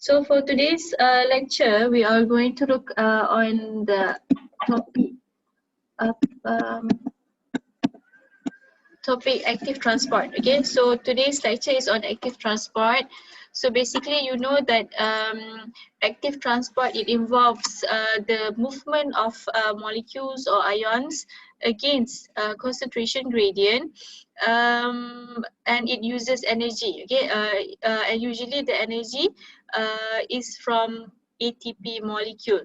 So for today's lecture, we are going to look on the topic of active transport. Okay, so today's lecture is on active transport. So basically, you know that active transport, it involves the movement of molecules or ions against concentration gradient, and it uses energy. Okay, and usually the energy is from ATP molecule.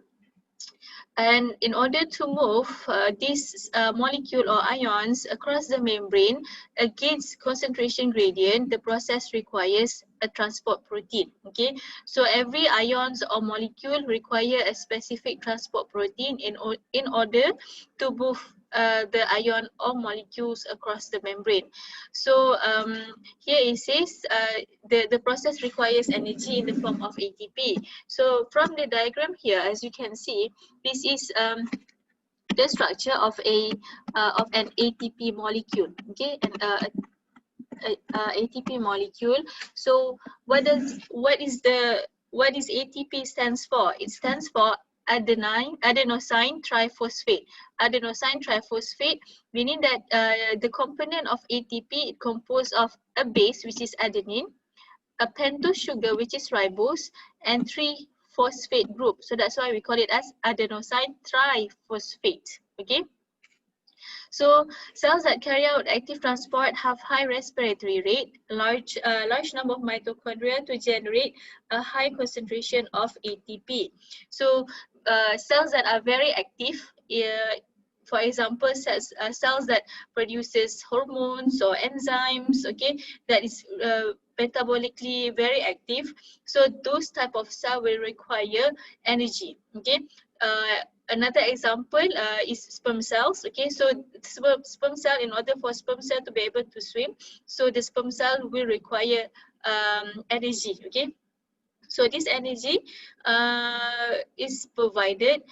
And in order to move this molecule or ions across the membrane against concentration gradient, the process requires a transport protein. Okay, so every ions or molecule require a specific transport protein in order to move the ion or molecules across the membrane. So here it says the process requires energy in the form of ATP. So from the diagram here, as you can see, this is the structure of an ATP molecule. Okay, and ATP molecule. So what is ATP stands for? It stands for adenosine triphosphate. Adenosine triphosphate, meaning that the component of ATP, it composed of a base, which is adenine, a pentose sugar, which is ribose, and 3 phosphate group. So that's why we call it as adenosine triphosphate. Okay. So cells that carry out active transport have high respiratory rate, large number of mitochondria to generate a high concentration of ATP. So cells that are very active, for example, cells that produces hormones or enzymes, okay, that is metabolically very active. So those type of cell will require energy. Okay. Another example is sperm cells. Okay, so sperm cell, in order for sperm cell to be able to swim, so the sperm cell will require energy. Okay, so this energy is provided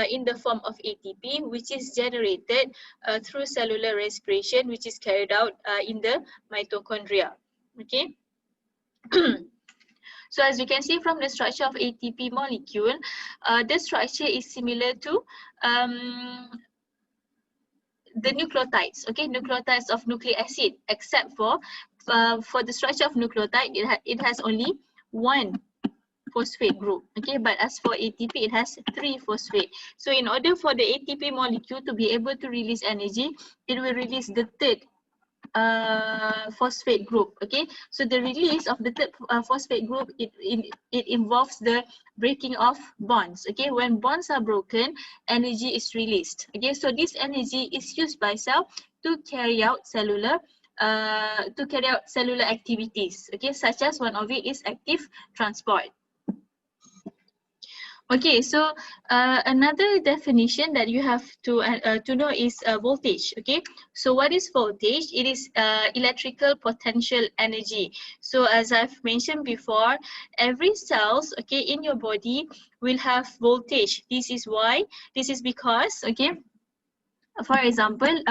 in the form of ATP, which is generated through cellular respiration, which is carried out in the mitochondria. Okay. So as you can see from the structure of ATP molecule, the structure is similar to the nucleotides. Okay, nucleotides of nucleic acid, except for the structure of nucleotide, it has only one phosphate group. Okay, but as for ATP, it has 3 phosphate. So in order for the ATP molecule to be able to release energy, it will release the third phosphate group. Okay, so the release of the third phosphate group, it involves the breaking of bonds. Okay, when bonds are broken, energy is released. Okay, so this energy is used by cell to carry out cellular activities. Okay, such as one of it is active transport. Okay, so another definition that you have to know is voltage. Okay, so what is voltage? It is electrical potential energy. So as I've mentioned before, every cells, okay, in your body will have voltage. This is why. This is because, okay, for example,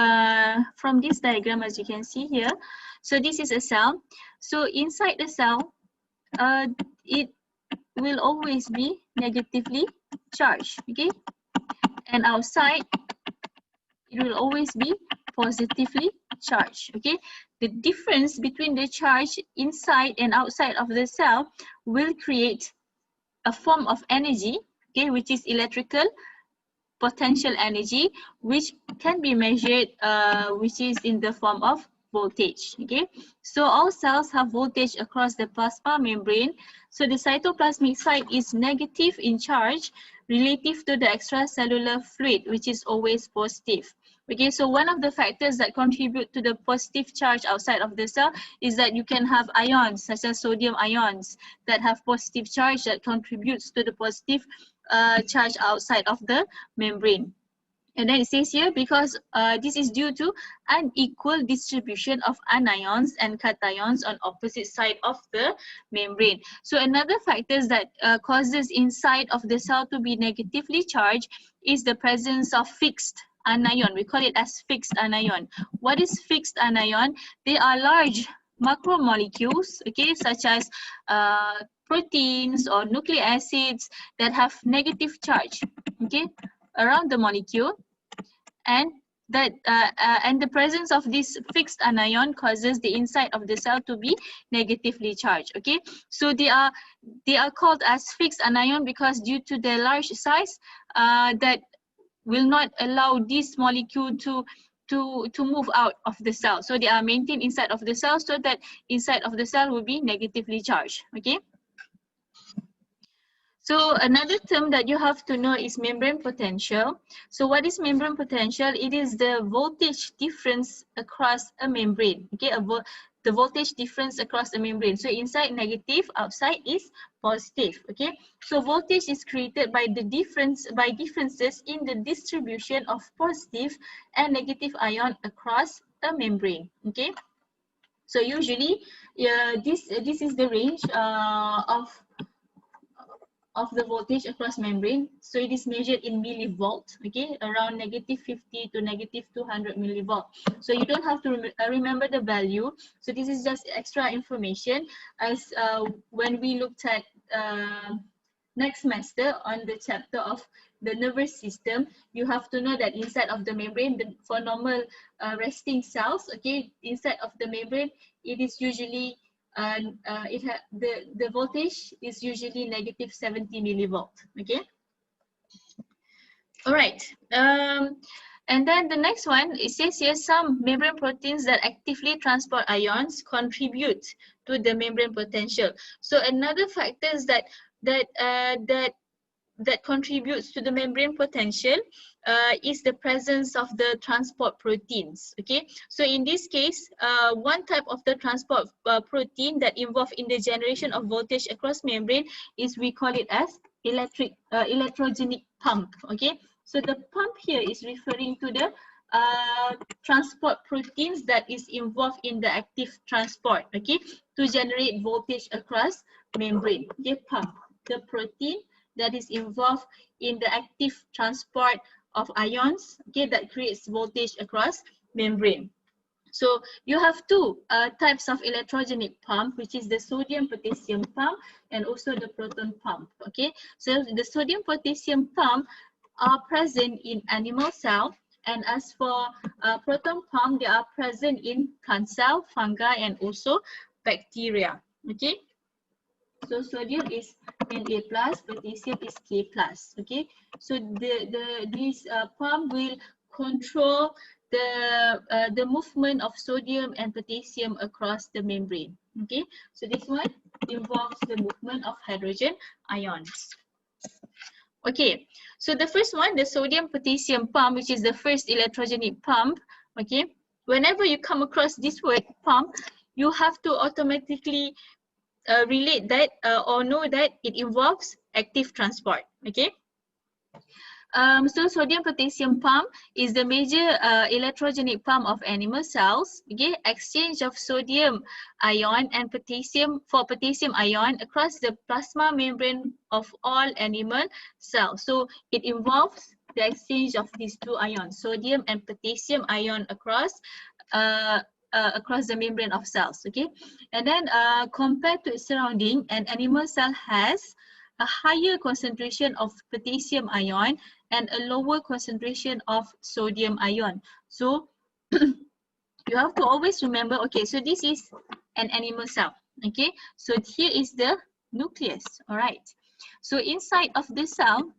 from this diagram, as you can see here, so this is a cell. So inside the cell, it will always be negatively charged. Okay, and outside it will always be positively charged. Okay, the difference between the charge inside and outside of the cell will create a form of energy, okay, which is electrical potential energy, which can be measured, which is in the form of voltage. Okay, so all cells have voltage across the plasma membrane. So the cytoplasmic site is negative in charge relative to the extracellular fluid, which is always positive. Okay, so one of the factors that contribute to the positive charge outside of the cell is that you can have ions, such as sodium ions, that have positive charge that contributes to the positive charge outside of the membrane. And then it says here, because this is due to unequal distribution of anions and cations on opposite side of the membrane. So another factor that causes inside of the cell to be negatively charged is the presence of fixed anion. We call it as fixed anion. What is fixed anion? They are large macromolecules, okay, such as proteins or nucleic acids that have negative charge, okay, around the molecule, and that and the presence of this fixed anion causes the inside of the cell to be negatively charged. Okay, so they are called as fixed anion because due to their large size, that will not allow this molecule to move out of the cell. So they are maintained inside of the cell, so that inside of the cell will be negatively charged. Okay. So another term that you have to know is membrane potential. So what is membrane potential? It is the voltage difference across a membrane. Okay, the voltage difference across a membrane. So inside negative, outside is positive. Okay, so voltage is created by the differences in the distribution of positive and negative ion across a membrane. Okay, so usually this is the range of the voltage across membrane. So it is measured in millivolt, okay, around negative 50 to negative 200 millivolt. So you don't have to remember the value. So this is just extra information, as when we looked at next semester on the chapter of the nervous system, you have to know that inside of the membrane, for normal resting cells, okay, inside of the membrane, it is usually the voltage is usually negative 70 millivolt. Okay. All right. And then the next one, it says here some membrane proteins that actively transport ions contribute to the membrane potential. So another factor is that contributes to the membrane potential is the presence of the transport proteins. Okay, so in this case, one type of the transport protein that involved in the generation of voltage across membrane is, we call it as electrogenic pump. Okay, so the pump here is referring to the transport proteins that is involved in the active transport, okay, to generate voltage across membrane. Okay, pump, the protein that is involved in the active transport of ions, okay, that creates voltage across membrane. So you have two types of electrogenic pump, which is the sodium potassium pump and also the proton pump. Okay, so the sodium potassium pump are present in animal cell, and as for proton pump, they are present in plant cell, fungi, and also bacteria. Okay. So sodium is Na plus, potassium is K plus. Okay, so this pump will control the movement of sodium and potassium across the membrane. Okay, so this one involves the movement of hydrogen ions. Okay, so the first one, the sodium potassium pump, which is the first electrogenic pump. Okay, whenever you come across this word pump, you have to automatically relate that or know that it involves active transport. Okay. So sodium potassium pump is the major electrogenic pump of animal cells. Okay, exchange of sodium ion and potassium ion across the plasma membrane of all animal cells. So it involves the exchange of these two ions, sodium and potassium ion across the membrane of cells. Okay, and then compared to its surrounding, an animal cell has a higher concentration of potassium ion and a lower concentration of sodium ion. So you have to always remember, okay, so this is an animal cell. Okay, so here is the nucleus. All right, so inside of the cell,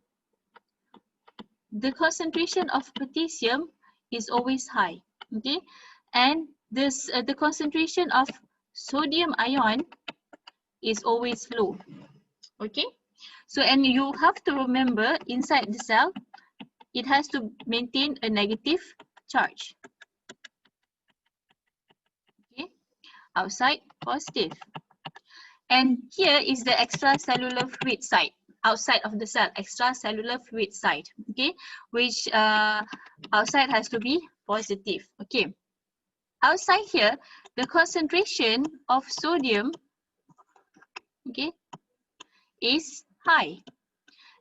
the concentration of potassium is always high. Okay, and this the concentration of sodium ion is always low. Okay, so and you have to remember, inside the cell, it has to maintain a negative charge. Okay, outside positive. And here is the extracellular fluid side, outside of the cell, extracellular fluid side. Okay, which outside has to be positive. Okay, outside here, the concentration of sodium, okay, is high,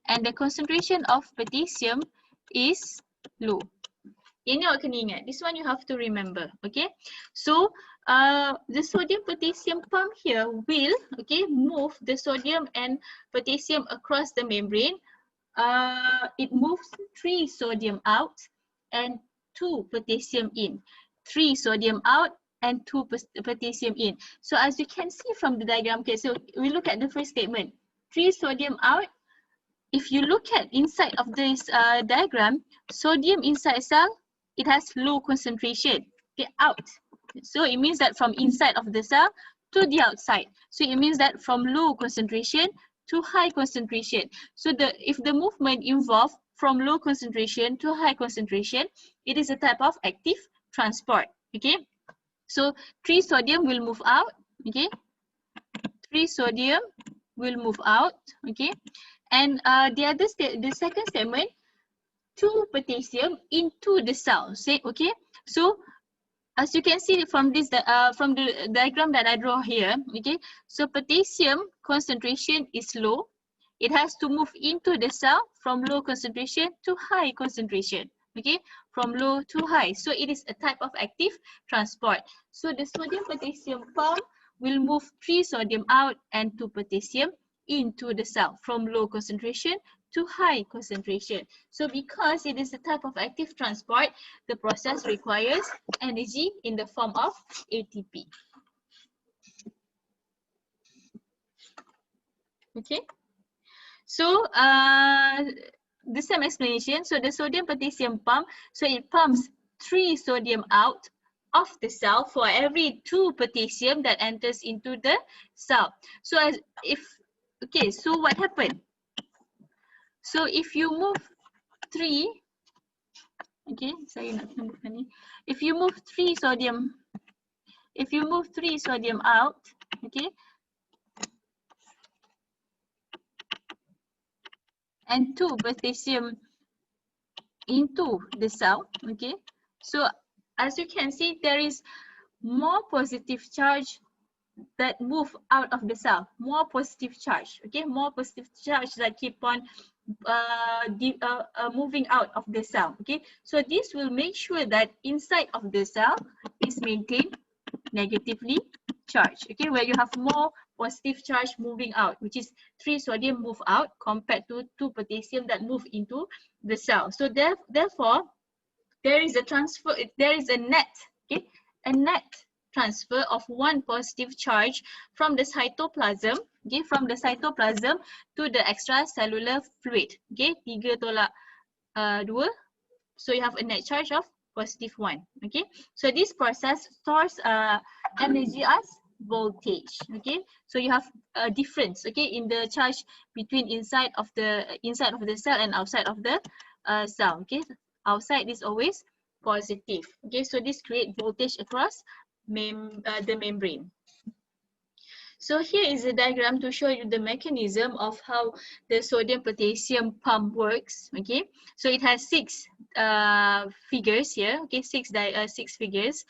and the concentration of potassium is low. Ini awak kena ingat. This one you have to remember. Okay. So the sodium potassium pump here will move the sodium and potassium across the membrane. It moves 3 sodium out and 2 potassium in. 3 sodium out and 2 potassium in. So as you can see from the diagram, okay, so we look at the first statement. 3 sodium out. If you look at inside of this diagram, sodium inside cell, it has low concentration, okay, out. So it means that from inside of the cell to the outside. So it means that from low concentration to high concentration. So if the movement involves from low concentration to high concentration, it is a type of active transport. Okay. So 3 sodium will move out. Okay. 3 sodium will move out. Okay. And the second statement, 2 potassium into the cell. Say, okay. So as you can see from this from the diagram that I draw here, okay. So potassium concentration is low. It has to move into the cell from low concentration to high concentration. Okay, from low to high. So it is a type of active transport. So the sodium potassium pump will move 3 sodium out and 2 potassium into the cell from low concentration to high concentration. So because it is a type of active transport, the process requires energy in the form of ATP. Okay. So the same explanation. So the sodium potassium pump, so it pumps 3 sodium out of the cell for every 2 potassium that enters into the cell. So so what happened? So if you move 3, okay, saya nak tunjukkan ni. If you move 3 sodium out, okay, and 2 potassium into the cell, okay. So as you can see, there is more positive charge that move out of the cell, more positive charge, okay, more positive charge that keep on moving out of the cell, okay. So this will make sure that inside of the cell is maintained negatively charged, okay, where you have more positive charge moving out, which is 3 sodium move out compared to 2 potassium that move into the cell. So therefore, there is a net, okay, a net transfer of 1 positive charge from the cytoplasm, okay, from the cytoplasm to the extracellular fluid, okay, 3 tolak 2. So you have a net charge of positive 1, okay. So this process stores energy as voltage, okay. So you have a difference, okay, in the charge between inside of the cell and outside of the cell, okay. Outside is always positive, okay. So this create voltage across the membrane. So here is a diagram to show you the mechanism of how the sodium potassium pump works, okay. So it has 6 figures here, okay, 6 figures.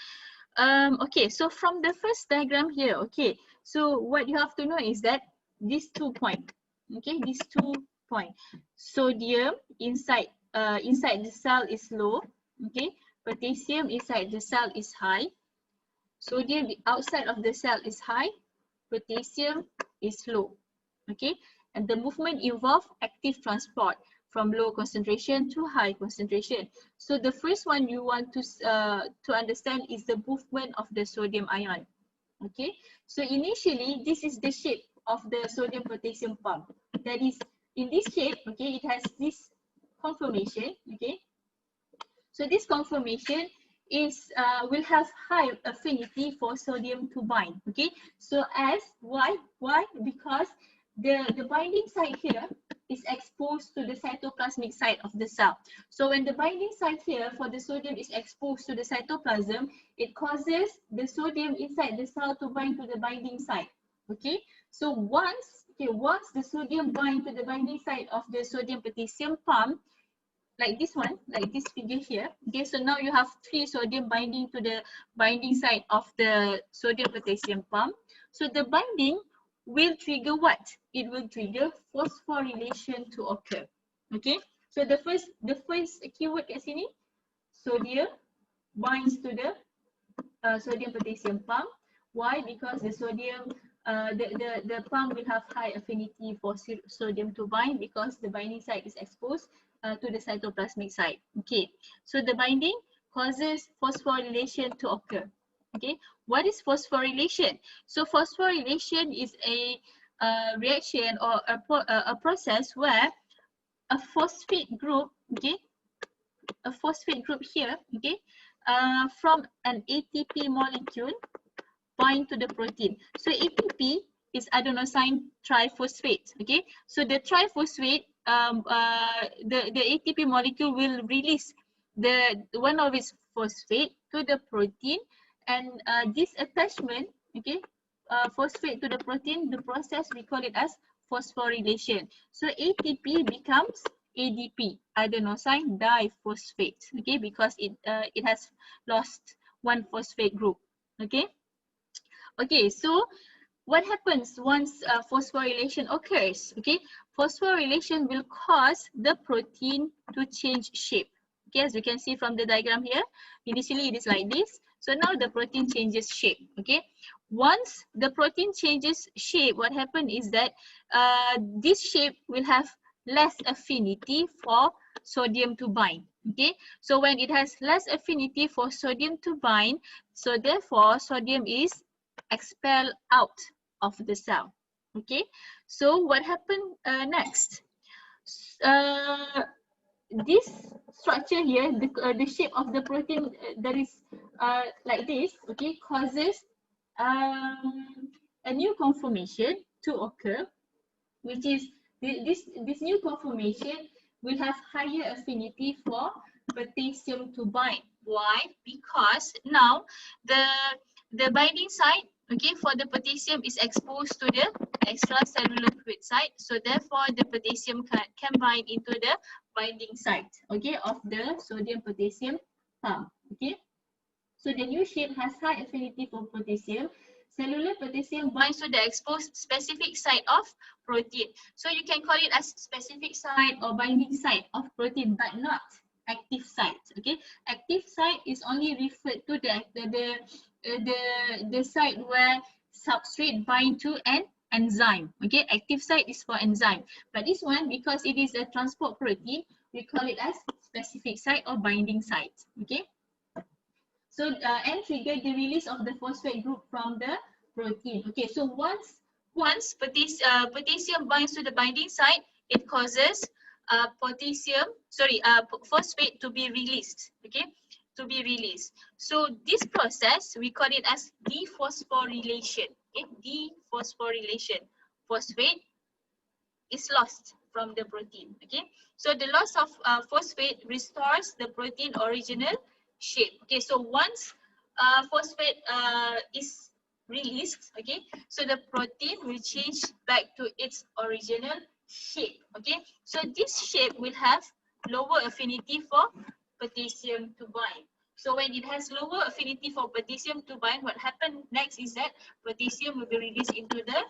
Okay, so from the first diagram here, okay, so what you have to know is that these 2 points, okay, these 2 points, sodium inside the cell is low, okay, potassium inside the cell is high, sodium outside of the cell is high, potassium is low, okay, and the movement involves active transport from low concentration to high concentration. So the first one you want to understand is the movement of the sodium ion, okay. So initially this is the shape of the sodium potassium pump, that is in this shape, okay, it has this conformation, okay. So this conformation is will have high affinity for sodium to bind, okay. So as why because the binding site here is exposed to the cytoplasmic side of the cell. So when the binding site here for the sodium is exposed to the cytoplasm, it causes the sodium inside the cell to bind to the binding site, okay. So once the sodium bind to the binding site of the sodium potassium pump, like this one, like this figure here, okay, so now you have 3 sodium binding to the binding site of the sodium potassium pump. So the binding will trigger what? It will trigger phosphorylation to occur, okay. So the first keyword kat sini, sodium binds to the sodium potassium pump. Why? Because the sodium, the pump will have high affinity for sodium to bind because the binding site is exposed to the cytoplasmic site. Okay, so the binding causes phosphorylation to occur. Okay, what is phosphorylation? So phosphorylation is a reaction or a process where a phosphate group, okay, a phosphate group here, okay, from an ATP molecule bind to the protein. So ATP is adenosine triphosphate. Okay, so the triphosphate, the ATP molecule will release the one of its phosphate to the protein, and this attachment, okay, phosphate to the protein, the process we call it as phosphorylation. So ATP becomes ADP, adenosine diphosphate. Okay, because it has lost one phosphate group. Okay. Okay, so what happens once phosphorylation occurs? Okay, phosphorylation will cause the protein to change shape. Okay, as you can see from the diagram here, initially it is like this. So now the protein changes shape. Okay, once the protein changes shape, what happens is that this shape will have less affinity for sodium to bind. Okay, so when it has less affinity for sodium to bind, so therefore sodium is expelled out of the cell. Okay, so what happened next? This structure here, the shape of the protein that is like this, okay, causes a new conformation to occur, which is this new conformation will have higher affinity for potassium to bind. Why? Because now the binding site, okay, for the potassium is exposed to the extracellular fluid site, so therefore the potassium can bind into the binding site, okay, of the sodium potassium pump. Okay, so the new shape has high affinity for potassium. Cellular potassium binds to the exposed specific site of protein. So you can call it as specific site or binding site of protein, but not active site. Okay, active site is only referred to the site where substrate bind to an enzyme. Okay, active site is for enzyme, but this one, because it is a transport protein, we call it as specific site or binding site. Okay. So and trigger the release of the phosphate group from the protein. Okay, so once potassium binds to the binding site, it causes phosphate to be released. Okay, to be released. So this process we call it as dephosphorylation. Okay, dephosphorylation. Phosphate is lost from the protein. Okay, so the loss of phosphate restores the protein original shape. Okay, so once phosphate is released, okay, so the protein will change back to its original shape. Okay, so this shape will have lower affinity for potassium to bind. So when it has lower affinity for potassium to bind, what happens next is that potassium will be released into the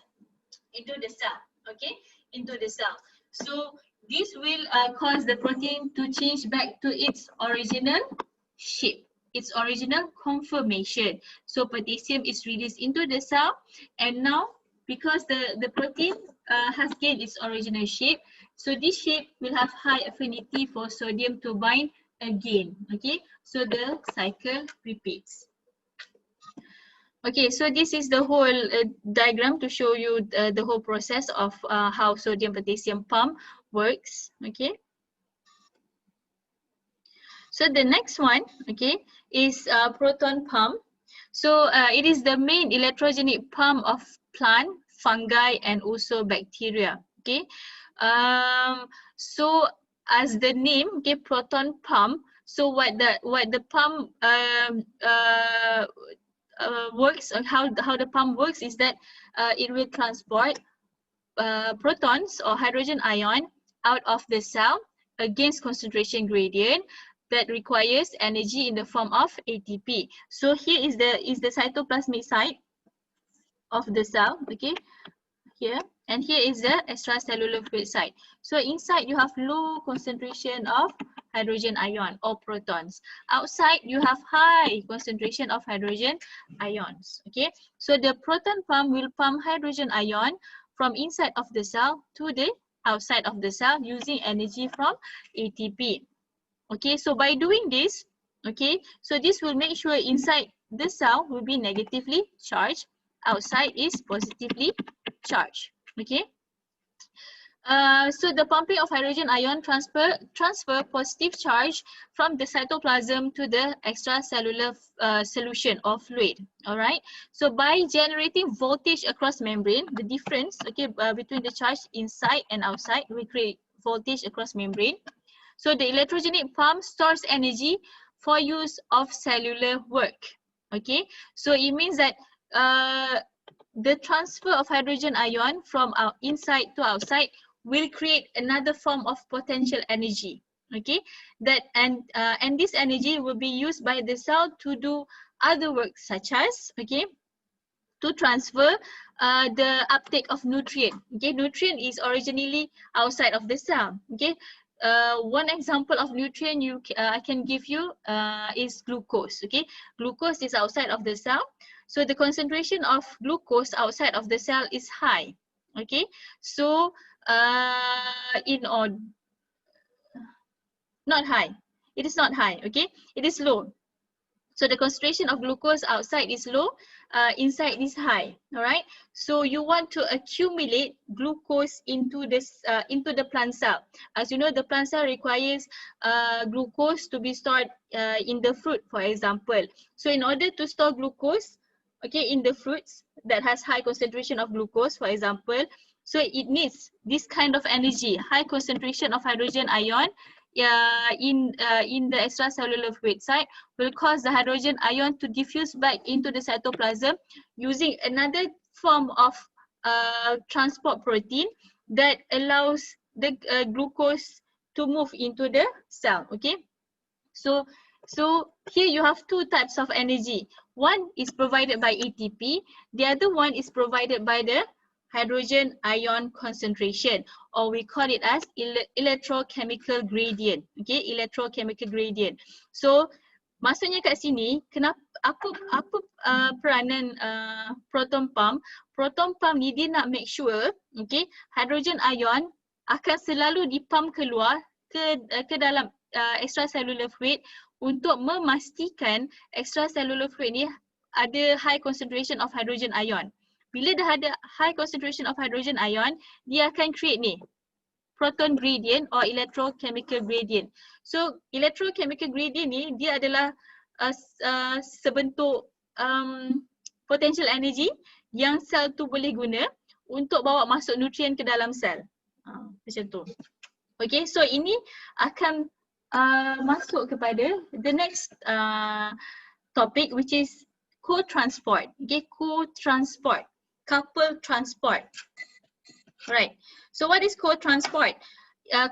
cell. Okay, into the cell. So this will cause the protein to change back to its original shape, its original conformation. So potassium is released into the cell, and now because the protein has gained its original shape, so this shape will have high affinity for sodium to bind again. Okay, so the cycle repeats. Okay, so this is the whole diagram to show you the whole process of how sodium potassium pump works. Okay, so the next one, okay, is proton pump. So it is the main electrogenic pump of plant, fungi, and also bacteria. Okay, so as the name, okay, proton pump. So what the pump works, or how the pump works is that it will transport protons or hydrogen ion out of the cell against concentration gradient that requires energy in the form of ATP. So here is the cytoplasmic site of the cell, okay, here, and here is the extracellular fluid site. So inside you have low concentration of hydrogen ion or protons. Outside, you have high concentration of hydrogen ions. Okay, so the proton pump will pump hydrogen ion from inside of the cell to the outside of the cell using energy from ATP. Okay, so by doing this, okay, so this will make sure inside the cell will be negatively charged, outside is positively charged. Okay. So the pumping of hydrogen ion transfer positive charge from the cytoplasm to the extracellular solution or fluid. All right. So by generating voltage across membrane, the difference, okay, between the charge inside and outside, we create voltage across membrane. So the electrogenic pump stores energy for use of cellular work. Okay. So it means that the transfer of hydrogen ion from inside to outside will create another form of potential energy. Okay, that and this energy will be used by the cell to do other work, such as, okay, to transfer the uptake of nutrient. Okay, nutrient is originally outside of the cell. Okay, one example of nutrient I can give you is glucose. Okay, glucose is outside of the cell, so the concentration of glucose outside of the cell is high. Okay, so not high, it is not high. Okay, it is low. So the concentration of glucose outside is low, inside is high. All right. So you want to accumulate glucose into the plant cell. As you know, the plant cell requires glucose to be stored in the fruit, for example. So in order to store glucose, okay, in the fruits that has high concentration of glucose, for example, so it needs this kind of energy, high concentration of hydrogen ion in the extracellular fluid site will cause the hydrogen ion to diffuse back into the cytoplasm using another form of transport protein that allows the glucose to move into the cell. Okay, so here you have two types of energy. One is provided by ATP, the other one is provided by the hydrogen ion concentration, or we call it as electrochemical gradient. Okay, electrochemical gradient. So maksudnya kat sini, kenapa apa peranan proton pump? Proton pump ni dia nak make sure, okay, hydrogen ion akan selalu dipump keluar ke dalam extracellular fluid untuk memastikan extracellular fluid ni ada high concentration of hydrogen ion. Bila dah ada high concentration of hydrogen ion, dia akan create ni, proton gradient or electrochemical gradient. So electrochemical gradient ni dia adalah sebentuk potential energy yang sel tu boleh guna untuk bawa masuk nutrien ke dalam sel. Macam tu. Okay, so ini akan masuk kepada the next topic, which is cotransport. Okay, cotransport, coupled transport. Right. So what is cotransport?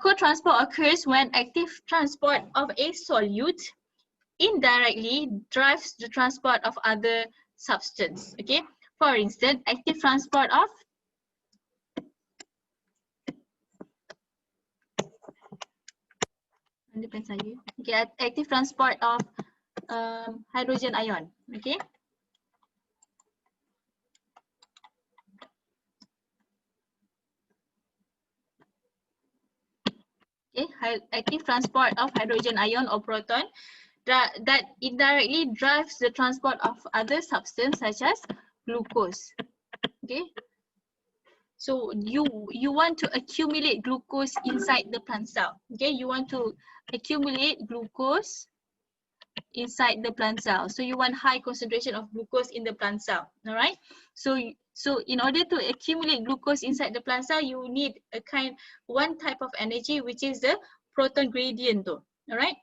Cotransport occurs when active transport of a solute indirectly drives the transport of other substance. Okay. For instance, active transport of active transport of hydrogen ion. Okay. Okay, active transport of hydrogen ion or proton that indirectly drives the transport of other substance such as glucose. Okay, so you want to accumulate glucose inside the plant cell. Okay, you want to accumulate glucose inside the plant cell. So you want high concentration of glucose in the plant cell. All right. So in order to accumulate glucose inside the plant cell, you need one type of energy, which is the proton gradient though. All right.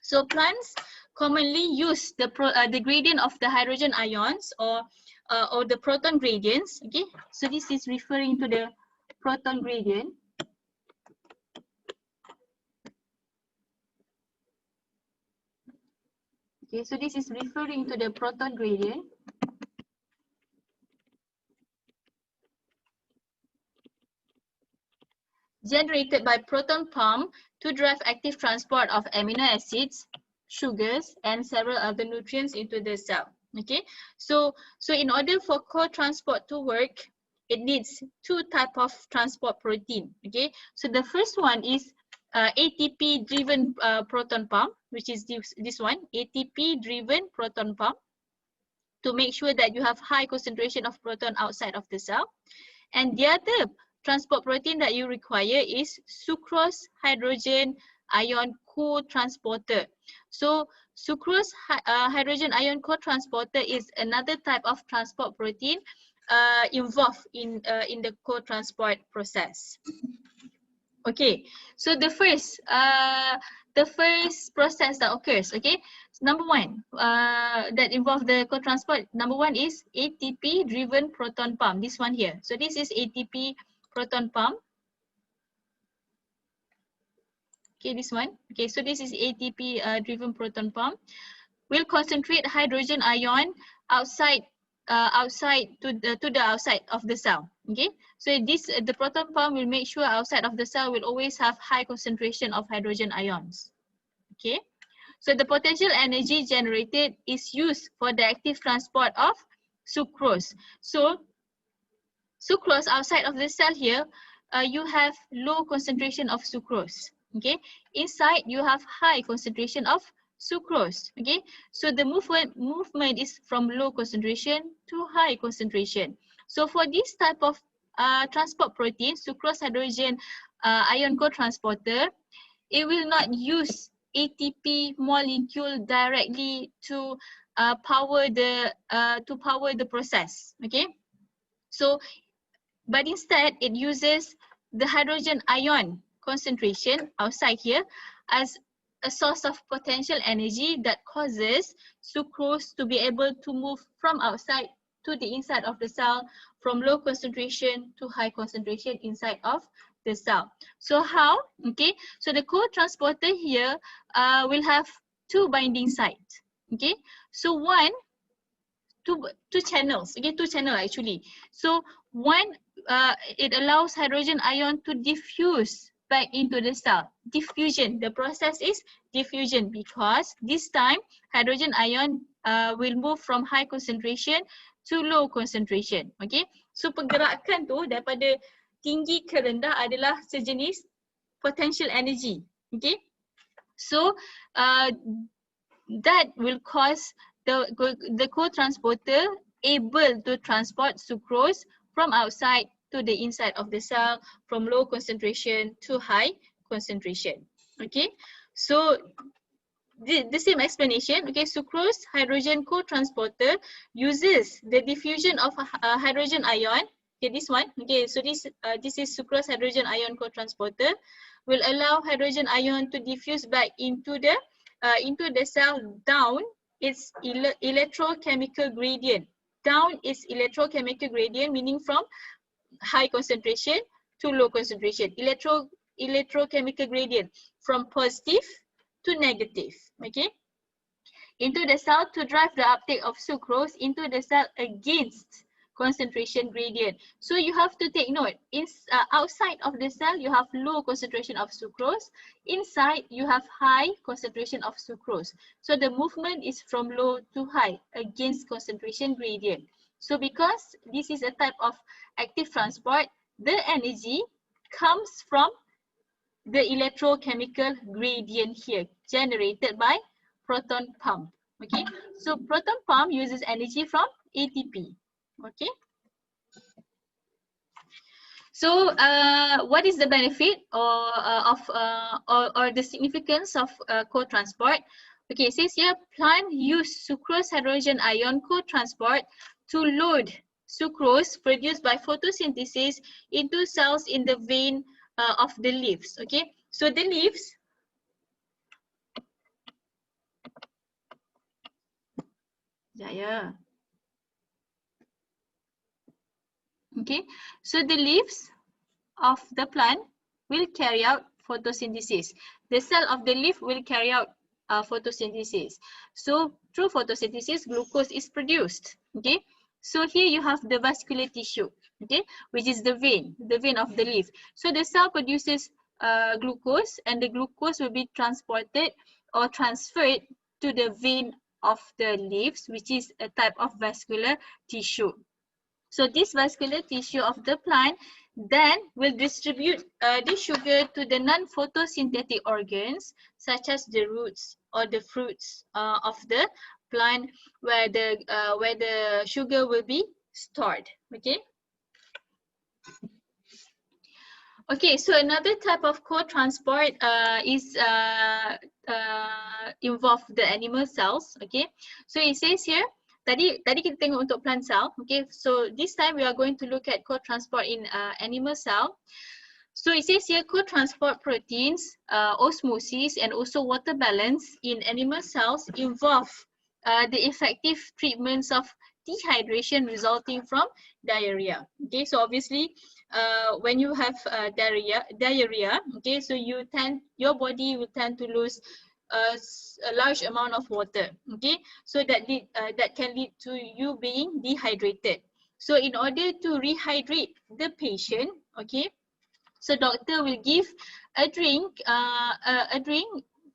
So plants commonly use the gradient of the hydrogen ions or the proton gradients. Okay. So this is referring to the proton gradient. Okay, so this is referring to the proton gradient. Generated by proton pump to drive active transport of amino acids, sugars, and several other nutrients into the cell. Okay, so in order for co-transport to work, it needs two type of transport protein. Okay, so the first one is ATP driven proton pump, which is this one, ATP driven proton pump, to make sure that you have high concentration of proton outside of the cell. And the other transport protein that you require is sucrose hydrogen ion co-transporter. So sucrose hydrogen ion co-transporter is another type of transport protein involved in the co-transport process. Okay, so the first process that occurs, okay, number one that involve the co-transport, number one is ATP driven proton pump, this one here. So this is ATP proton pump. Okay, this one. Okay, so this is ATP driven proton pump. Will concentrate hydrogen ion outside to the outside of the cell. Okay, so this the proton pump will make sure outside of the cell will always have high concentration of hydrogen ions. Okay, so the potential energy generated is used for the active transport of sucrose. So sucrose outside of the cell here, you have low concentration of sucrose. Okay, inside you have high concentration of sucrose. Okay, so the movement is from low concentration to high concentration. So for this type of transport protein, sucrose hydrogen ion co-transporter, it will not use ATP molecule directly to power the process. Okay, so but instead it uses the hydrogen ion concentration outside here as a source of potential energy that causes sucrose to be able to move from outside to the inside of the cell, from low concentration to high concentration inside of the cell. So how? Okay, so the co-transporter here will have two binding sites. Okay, so two channels. Okay, two channels actually. So one, it allows hydrogen ion to diffuse back into the cell. Diffusion. The process is diffusion because this time hydrogen ion will move from high concentration to low concentration. Okay. So pergerakan tu daripada tinggi ke rendah adalah sejenis potential energy. Okay. So that will cause the co-transporter able to transport sucrose from outside to the inside of the cell, from low concentration to high concentration. Okay, so the same explanation. Okay, sucrose hydrogen co-transporter uses the diffusion of hydrogen ion. Okay, this one. Okay, so this is sucrose hydrogen ion co-transporter, will allow hydrogen ion to diffuse back into the cell down its electrochemical gradient. Down its electrochemical gradient, meaning from high concentration to low concentration. Electrochemical gradient from positive to negative. Okay, into the cell to drive the uptake of sucrose into the cell against concentration gradient. So you have to take note, outside of the cell you have low concentration of sucrose, inside you have high concentration of sucrose. So the movement is from low to high against concentration gradient. So because this is a type of active transport, the energy comes from the electrochemical gradient here generated by proton pump. Okay, so proton pump uses energy from ATP. Okay, so what is the benefit or the significance of co-transport? Okay, it says here plant use sucrose hydrogen ion co-transport to load sucrose produced by photosynthesis into cells in the vein of the leaves. Okay, so the leaves, okay, so the leaves of the plant will carry out photosynthesis. The cell of the leaf will carry out photosynthesis. So through photosynthesis, glucose is produced. Okay, so here you have the vascular tissue, okay, which is the vein of the leaf. So the cell produces glucose, and the glucose will be transported or transferred to the vein of the leaves, which is a type of vascular tissue. So this vascular tissue of the plant then will distribute the sugar to the non-photosynthetic organs, such as the roots or the fruits of the plant, where the sugar will be stored. Okay. Okay, so another type of co-transport is involve the animal cells. Okay, so it says here, tadi kita tengok untuk plant cell. Okay, so this time we are going to look at co-transport in animal cell. So it says here, co-transport proteins, osmosis, and also water balance in animal cells involve the effective treatments of dehydration resulting from diarrhea. Okay, so obviously, when you have diarrhea, okay, so your body will tend to lose a large amount of water. Okay, so that can lead to you being dehydrated. So in order to rehydrate the patient, okay, so doctor will give a drink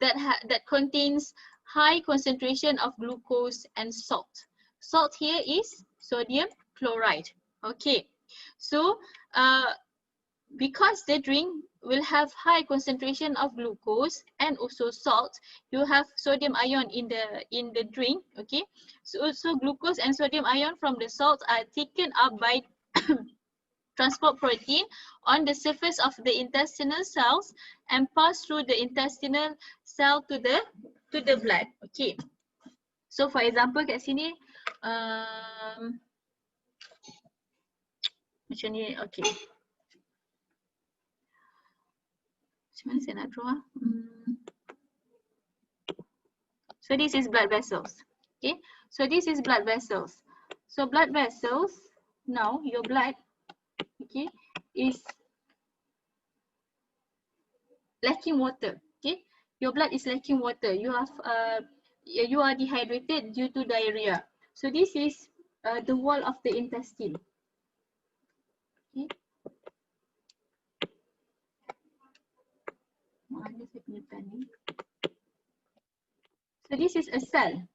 that contains high concentration of glucose and salt. Salt here is sodium chloride. Okay, so because the drink will have high concentration of glucose and also salt, you have sodium ion in the drink. Okay, so glucose and sodium ion from the salt are taken up by transport protein on the surface of the intestinal cells and pass through the intestinal cell to the blood. Okay, so for example kat sini macam ni. Okay, macam mana saya nak draw? So this is blood vessels. Okay, so this is blood vessels. So blood vessels, now your blood, okay, is lacking water. Okay, your blood is lacking water. You are dehydrated due to diarrhea. So this is the wall of the intestine. Okay. So this is a cell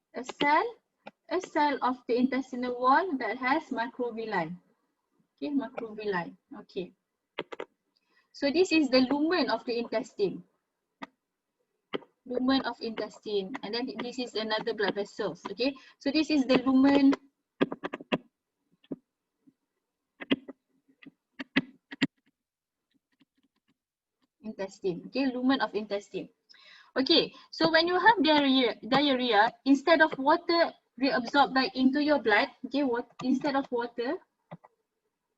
of the intestinal wall that has microvilli. Okay, microvilli. Okay. So this is the lumen of the intestine. Lumen of intestine, and then this is another blood vessels. Okay, so this is the lumen intestine. Okay, lumen of intestine. Okay, so when you have diarrhea, instead of water reabsorbed back into your blood, okay, instead of water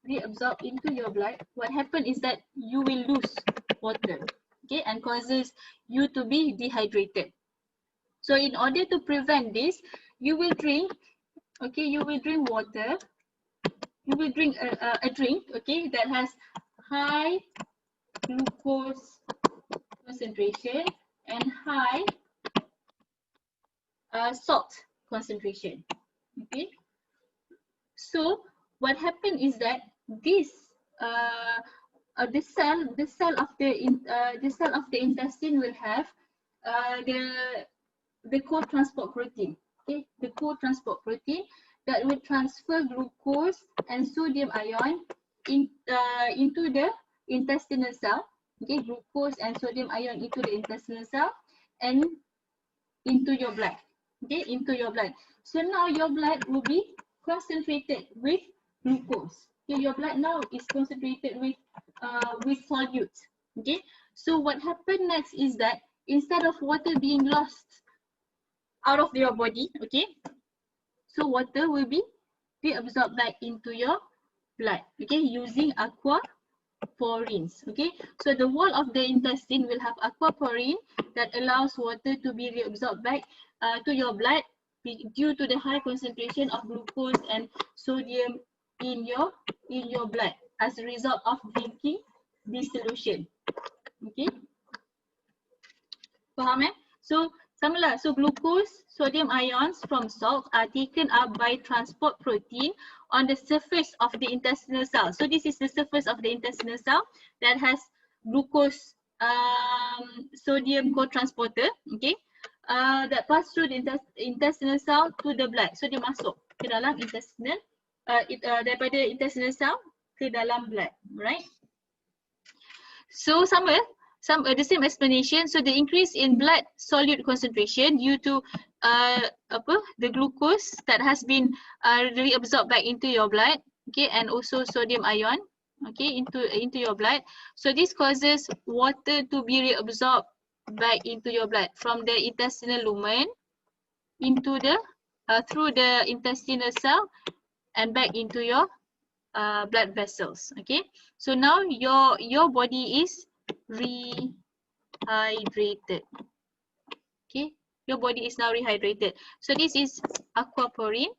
reabsorbed into your blood, what happens is that you will lose water, okay, and causes you to be dehydrated. So in order to prevent this, you will drink, okay, you will drink water, you will drink a drink, okay, that has high glucose concentration and high salt concentration. Okay, so what happened is that this the cell of the intestine will have the co-transport protein. Okay, the co-transport protein that will transfer glucose and sodium ion into the intestinal cell. Okay, glucose and sodium ion into the intestinal cell and into your blood. Okay, into your blood. So now your blood will be concentrated with glucose. Okay, your blood now is concentrated with solutes. Okay, so what happened next is that instead of water being lost out of your body, okay, so water will be reabsorbed back into your blood. Okay, using aquaporins. Okay, so the wall of the intestine will have aquaporin that allows water to be reabsorbed back to your blood due to the high concentration of glucose and sodium in your blood as a result of drinking this solution. Okay, faham eh? So sama lah. So glucose, sodium ions from salt are taken up by transport protein on the surface of the intestinal cell. So this is the surface of the intestinal cell that has glucose sodium cotransporter, okay, that pass through the intestinal cell to the blood. So dia masuk ke dalam intestinal, daripada intestinal cell ke dalam blood, right? So the same explanation. So the increase in blood solute concentration due to the glucose that has been reabsorbed back into your blood, okay, and also sodium ion, okay, into your blood. So this causes water to be reabsorbed back into your blood from the intestinal lumen into the through the intestinal cell and back into your blood vessels. Okay, so now your body is rehydrated. Okay, your body is now rehydrated. So this is aquaporin.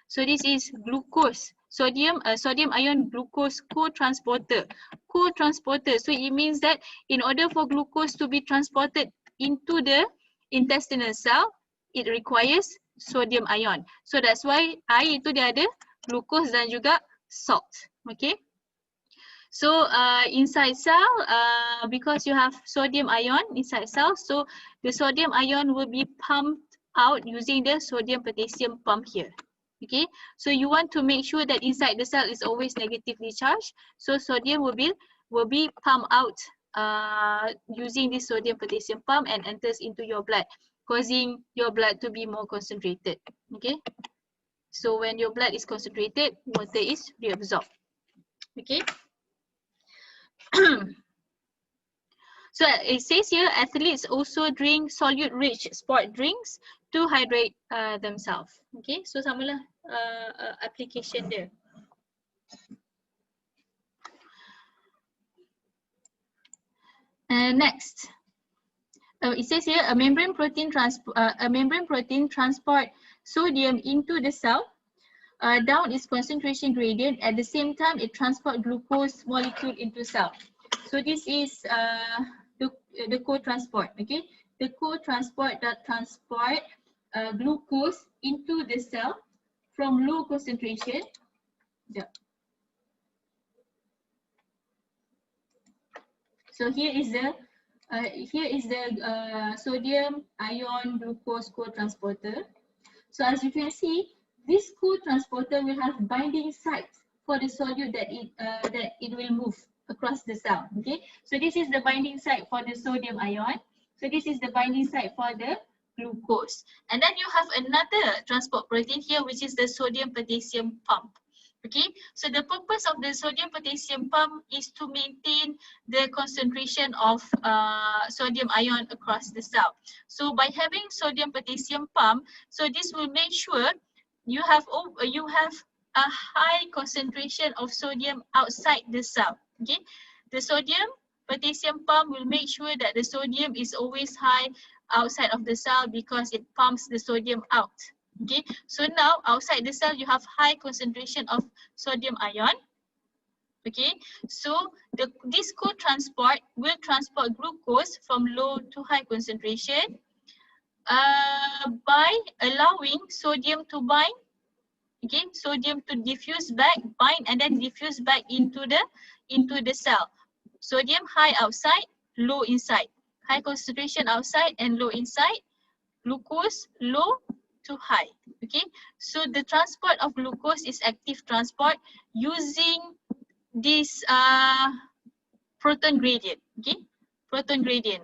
So this is glucose, sodium ion glucose co-transporter. So it means that in order for glucose to be transported into the intestinal cell, it requires sodium ion. So that's why air itu dia ada glucose dan juga salt. Okay. So inside cell, because you have sodium ion inside cell, so the sodium ion will be pumped out using the sodium potassium pump here. Okay, so you want to make sure that inside the cell is always negatively charged. So sodium will be pumped out using this sodium potassium pump and enters into your blood, causing your blood to be more concentrated. Okay, so when your blood is concentrated, water is reabsorbed. Okay. So it says here, athletes also drink solute-rich sport drinks to hydrate themselves. Okay, so samalah application there. Next, it says here a membrane protein transport sodium into the cell down its concentration gradient. At the same time, it transports glucose molecule into cell. So this is the co-transport. Okay, the co-transport that transport glucose into the cell from low concentration. Yeah. So here is the sodium ion glucose co-transporter. So as you can see, this co-transporter will have binding sites for the solute that it will move across the cell. Okay, so this is the binding site for the sodium ion. So this is the binding site for the glucose. And then you have another transport protein here, which is the sodium potassium pump. Okay, so the purpose of the sodium potassium pump is to maintain the concentration of sodium ion across the cell. So by having sodium potassium pump, so this will make sure you have a high concentration of sodium outside the cell. Okay, the sodium potassium pump will make sure that the sodium is always high outside of the cell because it pumps the sodium out. Okay, so now outside the cell you have high concentration of sodium ion. Okay, so this co-transport will transport glucose from low to high concentration by allowing sodium to bind. Okay, sodium to diffuse back, bind and then diffuse back into the cell. Sodium high outside, low inside. High concentration outside and low inside. Glucose low to high. Okay, so the transport of glucose is active transport using this proton gradient. Okay, proton gradient,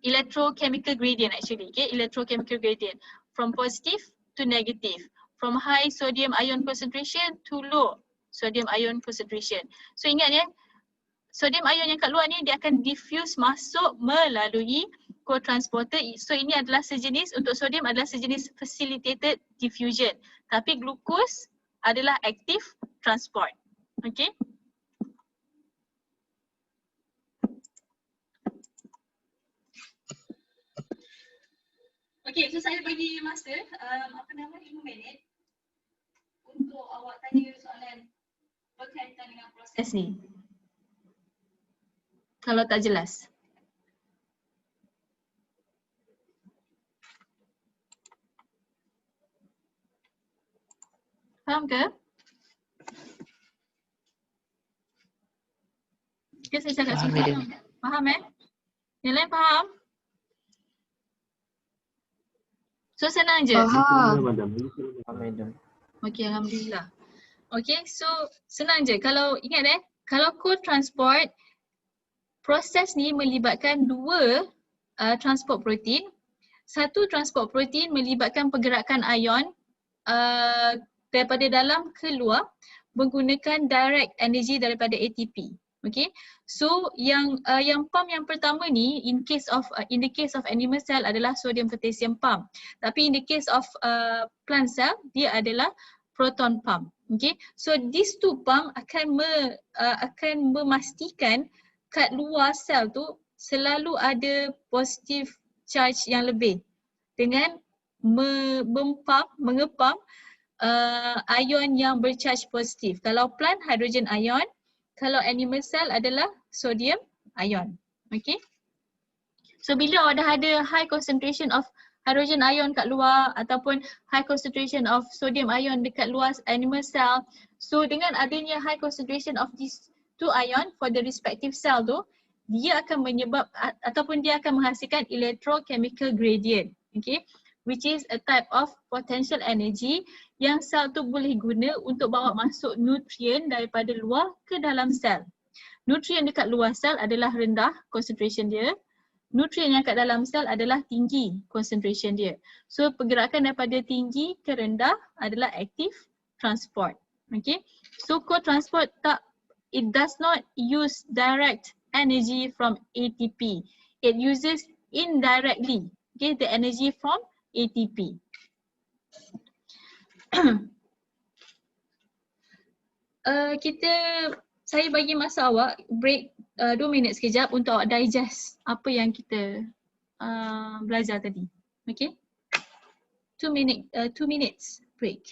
electrochemical gradient actually. Okay, electrochemical gradient from positive to negative, from high sodium ion concentration to low sodium ion concentration. So ingat ya, sodium ion yang kat luar ni dia akan diffuse masuk melalui co-transporter. So ini adalah sejenis, untuk sodium adalah sejenis facilitated diffusion. Tapi glucose adalah active transport. Okay. Okay, so saya bagi masa 5 minit untuk awak tanya soalan berkaitan dengan proses ni. Kalau tak jelas. Faham ke? Ke saya cakap Faham, sungguh? Madam. Faham Yang lain faham? So senang je. Faham. Madam. Okey, alhamdulillah. Okey, so senang je. Kalau ingat kalau cotransport, proses ni melibatkan dua transport protein. Satu transport protein melibatkan pergerakan ion daripada dalam ke luar menggunakan direct energy daripada ATP. Okay, so yang pump yang pertama ni in the case of animal cell adalah sodium potassium pump. Tapi in the case of plant cell dia adalah proton pump. Okay, so these two pump akan memastikan kat luar sel tu selalu ada positive charge yang lebih dengan mengepam ion yang bercharge positif. Kalau plant, hydrogen ion. Kalau animal cell adalah sodium ion. Okay. So bila dah ada high concentration of hydrogen ion kat luar ataupun high concentration of sodium ion dekat luar animal cell, so dengan adanya high concentration of these two ion for the respective cell tu, dia akan ataupun dia akan menghasilkan electrochemical gradient. Okay. Which is a type of potential energy yang sel tu boleh guna untuk bawa masuk nutrien daripada luar ke dalam sel. Nutrien dekat luar sel adalah rendah concentration dia. Nutrien yang kat dalam sel adalah tinggi concentration dia. So pergerakan daripada tinggi ke rendah adalah active transport. Okay. So cotransport it does not use direct energy from ATP. It uses indirectly, okay, the energy from ATP. Saya bagi masa awak break 2 minit sekejap untuk awak digest apa yang kita belajar tadi. Okay? 2 minutes break.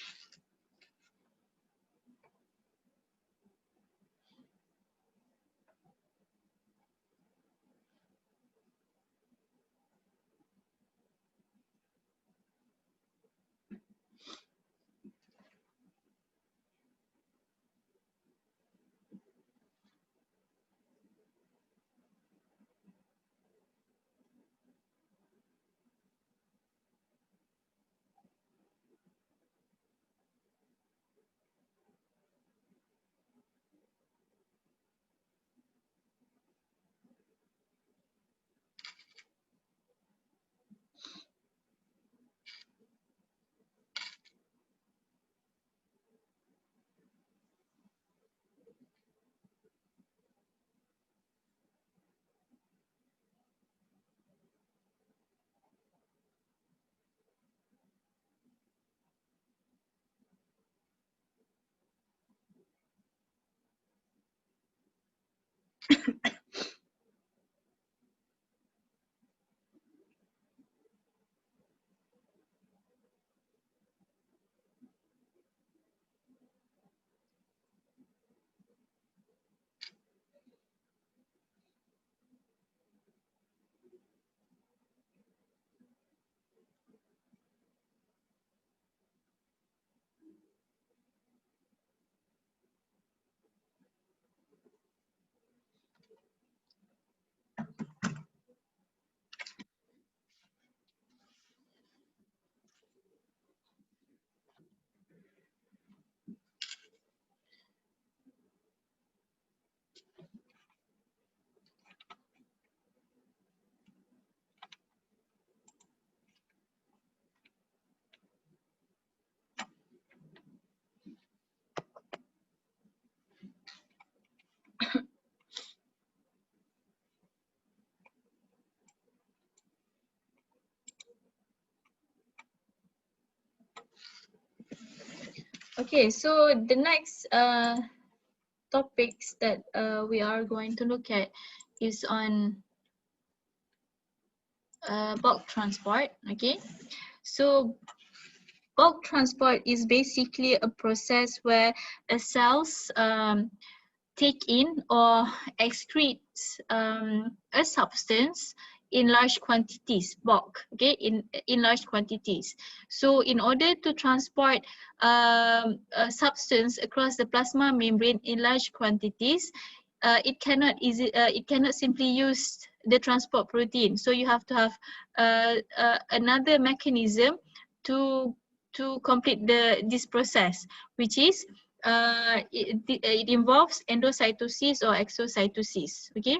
Okay, so the next topics that we are going to look at is on bulk transport. Okay, so bulk transport is basically a process where the cells take in or excrete a substance in large quantities, bulk, okay, in large quantities. So in order to transport a substance across the plasma membrane in large quantities, it cannot simply use the transport protein. So you have to have another mechanism to complete this process, which is it involves endocytosis or exocytosis. Okay.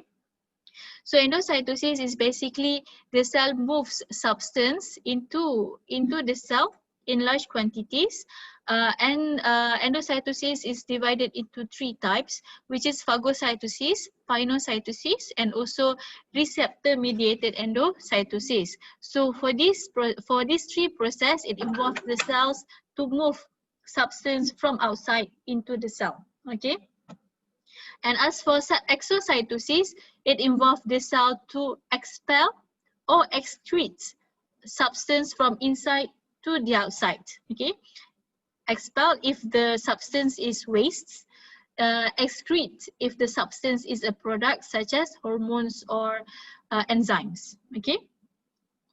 So endocytosis is basically the cell moves substance into the cell in large quantities, and endocytosis is divided into three types, which is phagocytosis, pinocytosis, and also receptor-mediated endocytosis. So for these three process, it involves the cells to move substance from outside into the cell. Okay. And as for exocytosis, it involves the cell to expel or excrete substance from inside to the outside. Okay, expel if the substance is waste, excrete if the substance is a product such as hormones or enzymes. Okay.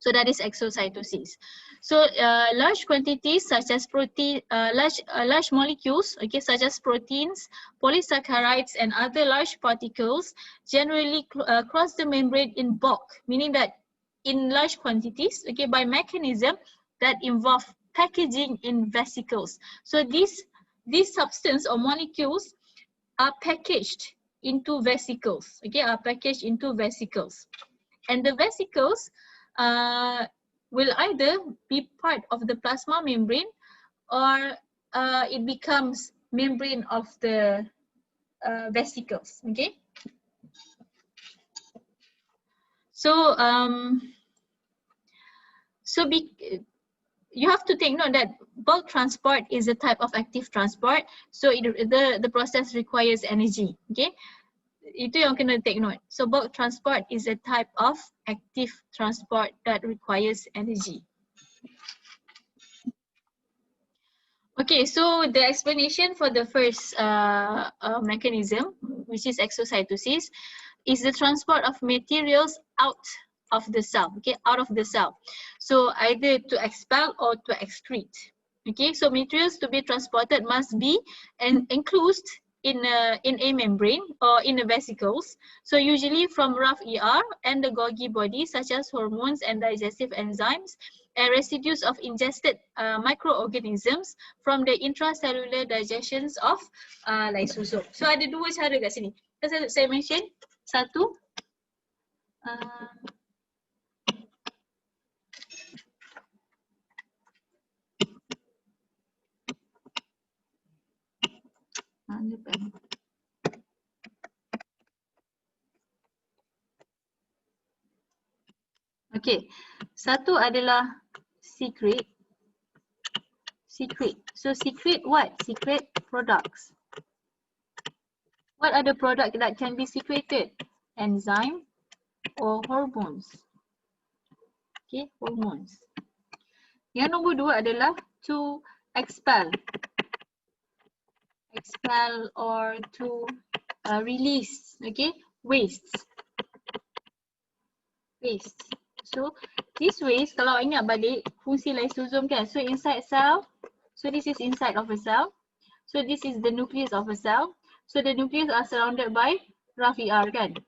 So that is exocytosis. So large quantities such as protein, large molecules, okay, such as proteins, polysaccharides, and other large particles generally cross the membrane in bulk, meaning that in large quantities, okay, by mechanism that involve packaging in vesicles. So these substance or molecules are packaged into vesicles, okay, are packaged into vesicles. And the vesicles will either be part of the plasma membrane or it becomes membrane of the vesicles. Okay. So you have to take note that bulk transport is a type of active transport. So the process requires energy. Okay. Itu yang kena take note. So bulk transport is a type of active transport that requires energy. Okay, so the explanation for the first mechanism, which is exocytosis, is the transport of materials out of the cell. Okay, out of the cell. So either to expel or to excrete. Okay, so materials to be transported must be enclosed in a membrane or in the vesicles. So usually from rough ER and the Golgi body, such as hormones and digestive enzymes, and residues of ingested microorganisms from the intracellular digestions of lysosome. So ada dua cara kat sini. Saya mention satu, okay, satu adalah secret. So secret what? Secret products. What are the products that can be secreted? Enzyme or hormones. Okay, hormones. Yang nombor dua adalah to expel. Expel or to release, okay, waste. So this waste, kalau ingat balik fungsi lysosome kan, so inside cell, so this is inside of a cell, so this is the nucleus of a cell, so the nucleus are surrounded by rough ER kan,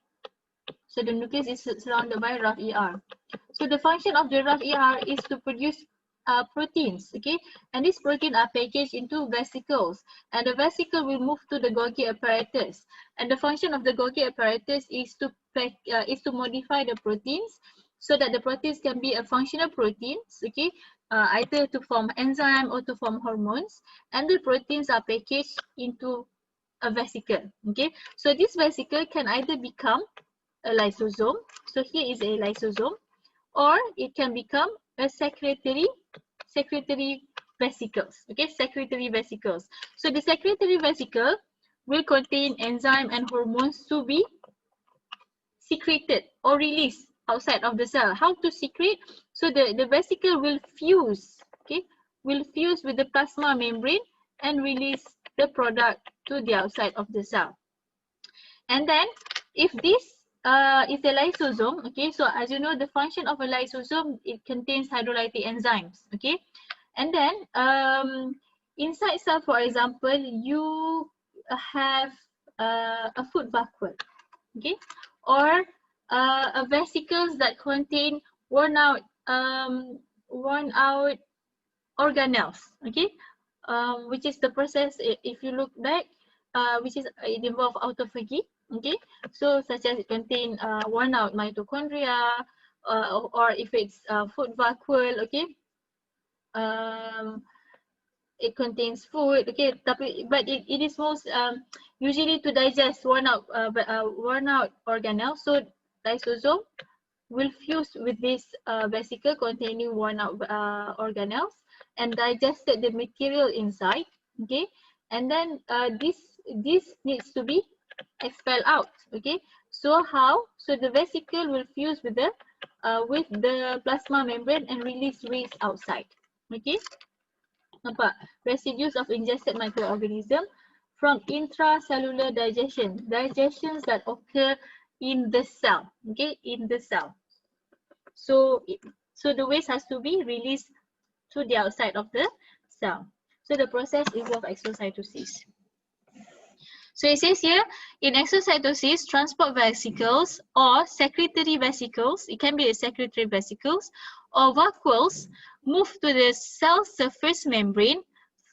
so the nucleus is surrounded by rough ER. So the function of the rough ER is to produce proteins, okay, and these proteins are packaged into vesicles, and the vesicle will move to the Golgi apparatus, and the function of the Golgi apparatus is to modify the proteins so that the proteins can be a functional proteins, okay, either to form enzyme or to form hormones, and the proteins are packaged into a vesicle. Okay, so this vesicle can either become a lysosome, so here is a lysosome, or it can become a secretory vesicles. Okay, secretory vesicles. So the secretory vesicle will contain enzyme and hormones to be secreted or released outside of the cell. How to secrete? So the vesicle will fuse, okay, will fuse with the plasma membrane and release the product to the outside of the cell. And then if this is a lysosome, okay, so as you know, the function of a lysosome, it contains hydrolytic enzymes, okay, and then inside cell, for example, you have a food vacuole, okay, or vesicles that contain worn out organelles, okay, which is the process, if you look back, which is it involves autophagy, okay, so such as it contain worn out mitochondria, or if it's food vacuole, okay, um, it contains food, okay, but it is most usually to digest worn out organelle. So lysosome will fuse with this vesicle containing worn out organelles and digested the material inside, okay, and then this needs to be expelled out, okay. So how? So the vesicle will fuse with the plasma membrane and release waste outside, okay. Nampak? Residues of ingested microorganism from intracellular digestions that occur in the cell, okay, in the cell. So the waste has to be released to the outside of the cell. So the process involves exocytosis. So it says here, in exocytosis, transport vesicles or secretory vesicles, it can be a secretory vesicles or vacuoles, move to the cell surface membrane,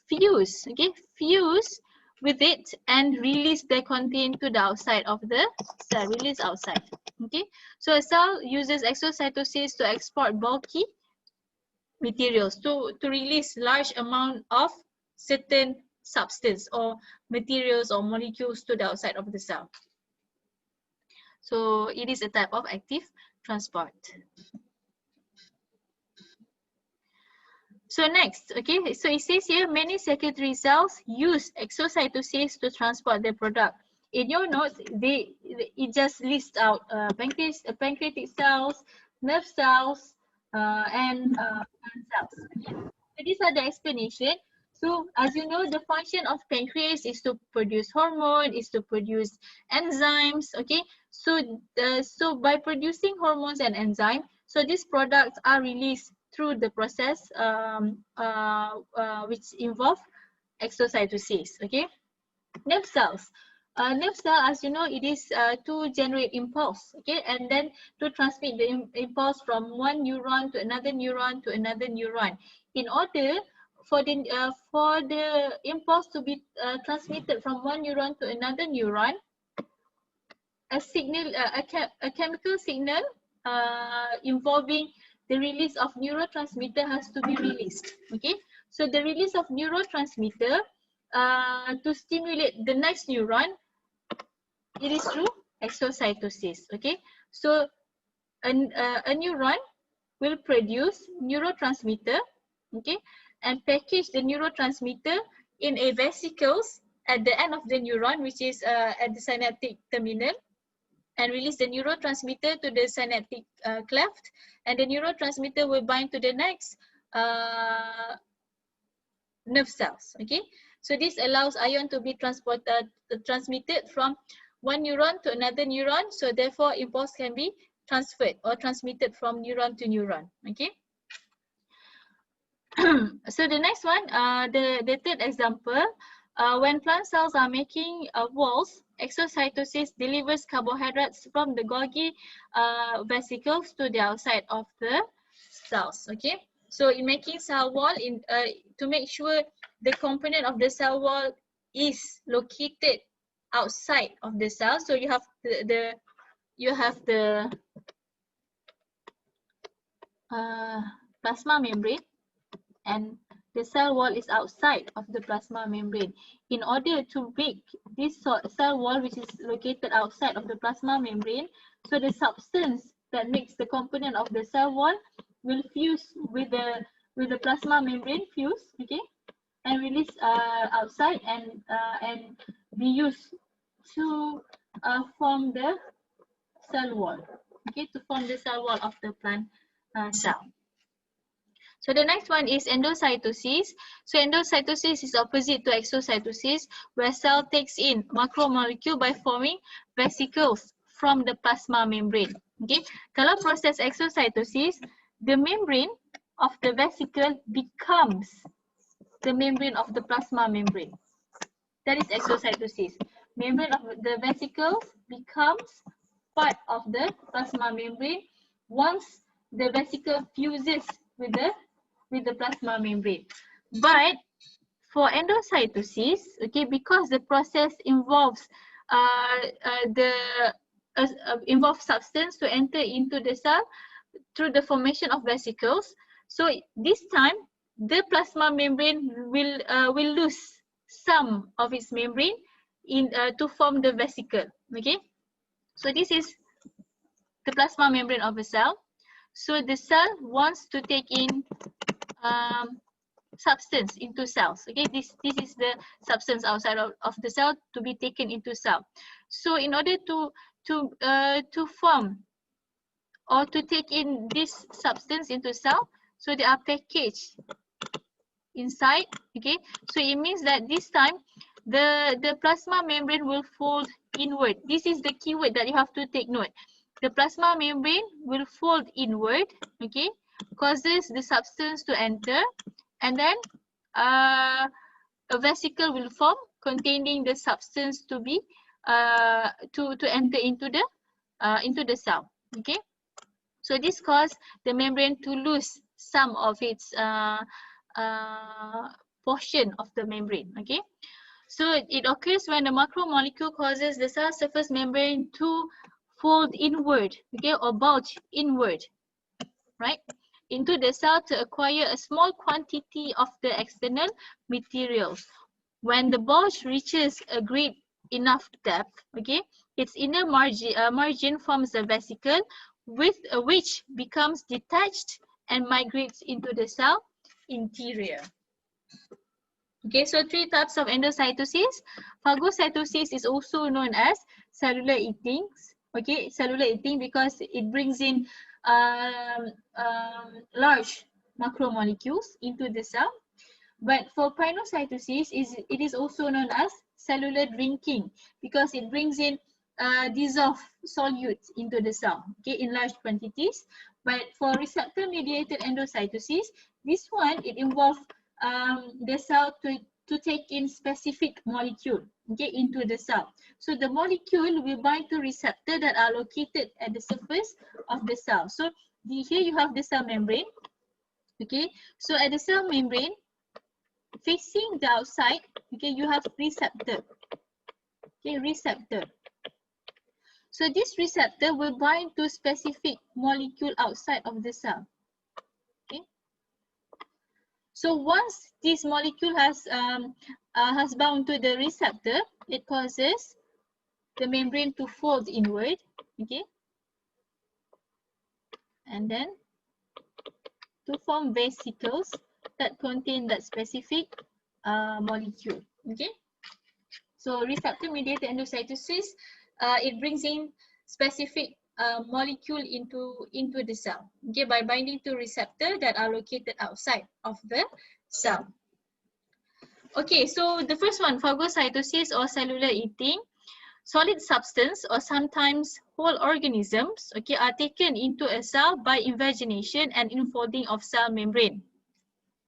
fuse, okay, fuse with it and release the content to the outside of the cell, release outside, okay. So a cell uses exocytosis to export bulky materials, to release large amount of certain substance or materials or molecules to the outside of the cell. So it is a type of active transport. So next, okay, so it says here many secretory cells use exocytosis to transport their product. In your notes, it just lists out pancreatic cells, nerve cells, and plant cells. Okay. So these are the explanation. So as you know, the function of pancreas is to produce hormone, is to produce enzymes. Okay, so so by producing hormones and enzymes, so these products are released through the process which involve exocytosis. Okay, nerve cells. Nerve cell, as you know, it is to generate impulse, okay, and then to transmit the impulse from one neuron to another neuron to another neuron. In order for the impulse to be transmitted from one neuron to another neuron, a signal, a chemical signal involving the release of neurotransmitter has to be released. Okay, so the release of neurotransmitter to stimulate the next neuron, it is through exocytosis. Okay, so a neuron will produce neurotransmitter, okay, and package the neurotransmitter in a vesicles at the end of the neuron, which is at the synaptic terminal, and release the neurotransmitter to the synaptic cleft, and the neurotransmitter will bind to the next nerve cells. Okay, so this allows ion to be transmitted from one neuron to another neuron, so therefore impulse can be transferred or transmitted from neuron to neuron. Okay. So the next one, the third example, when plant cells are making walls, exocytosis delivers carbohydrates from the Golgi vesicles to the outside of the cells. Okay, so in making cell wall, to make sure the component of the cell wall is located outside of the cell, so you have the plasma membrane, and the cell wall is outside of the plasma membrane. In order to make this cell wall, which is located outside of the plasma membrane, so the substance that makes the component of the cell wall will fuse with the plasma membrane, fuse, okay, and release outside and be used to form the cell wall, okay, to form the cell wall of the plant cell. So the next one is endocytosis. So endocytosis is opposite to exocytosis, where cell takes in macromolecule by forming vesicles from the plasma membrane. Okay, kalau proses exocytosis, the membrane of the vesicle becomes the membrane of the plasma membrane. That is exocytosis. membrane of the vesicles becomes part of the plasma membrane once the vesicle fuses with the plasma membrane. But for endocytosis, okay, because the process involves involves substance to enter into the cell through the formation of vesicles. So this time, the plasma membrane will lose some of its membrane in to form the vesicle. Okay, so this is the plasma membrane of a cell. So the cell wants to take in substance into cells. Okay, this is the substance outside of the cell to be taken into cell. So in order to form or to take in this substance into cell, so they are packaged inside. Okay, so it means that this time the plasma membrane will fold inward. This is the keyword that you have to take note. The plasma membrane will fold inward, okay, causes the substance to enter, and then a vesicle will form containing the substance to be to enter into the cell. Okay, so this causes the membrane to lose some of its portion of the membrane. Okay, so it occurs when the macromolecule causes the cell surface membrane to fold inward, okay, or bulge inward, right, into the cell to acquire a small quantity of the external materials. When the bulge reaches a great enough depth, okay, its inner margin forms a vesicle with which becomes detached and migrates into the cell interior. Okay, so three types of endocytosis. Phagocytosis is also known as cellular eating. Okay, cellular eating because it brings in large macromolecules into the cell. But for pinocytosis, it is also known as cellular drinking because it brings in dissolved solutes into the cell, okay, in large quantities. But for receptor-mediated endocytosis, this one, it involves the cell to take in specific molecule, okay, into the cell. So the molecule will bind to receptor that are located at the surface of the cell. So here you have the cell membrane, okay. So at the cell membrane, facing the outside, okay, you have receptor, okay, receptor. So this receptor will bind to specific molecule outside of the cell. Okay. So once this molecule has bound to the receptor, it causes the membrane to fold inward, okay, and then to form vesicles that contain that specific molecule. Okay. So receptor-mediated endocytosis, it brings in specific molecule into the cell, okay, by binding to receptor that are located outside of the cell. Okay, so the first one, phagocytosis or cellular eating. Solid substance or sometimes whole organisms, okay, are taken into a cell by invagination and infolding of cell membrane.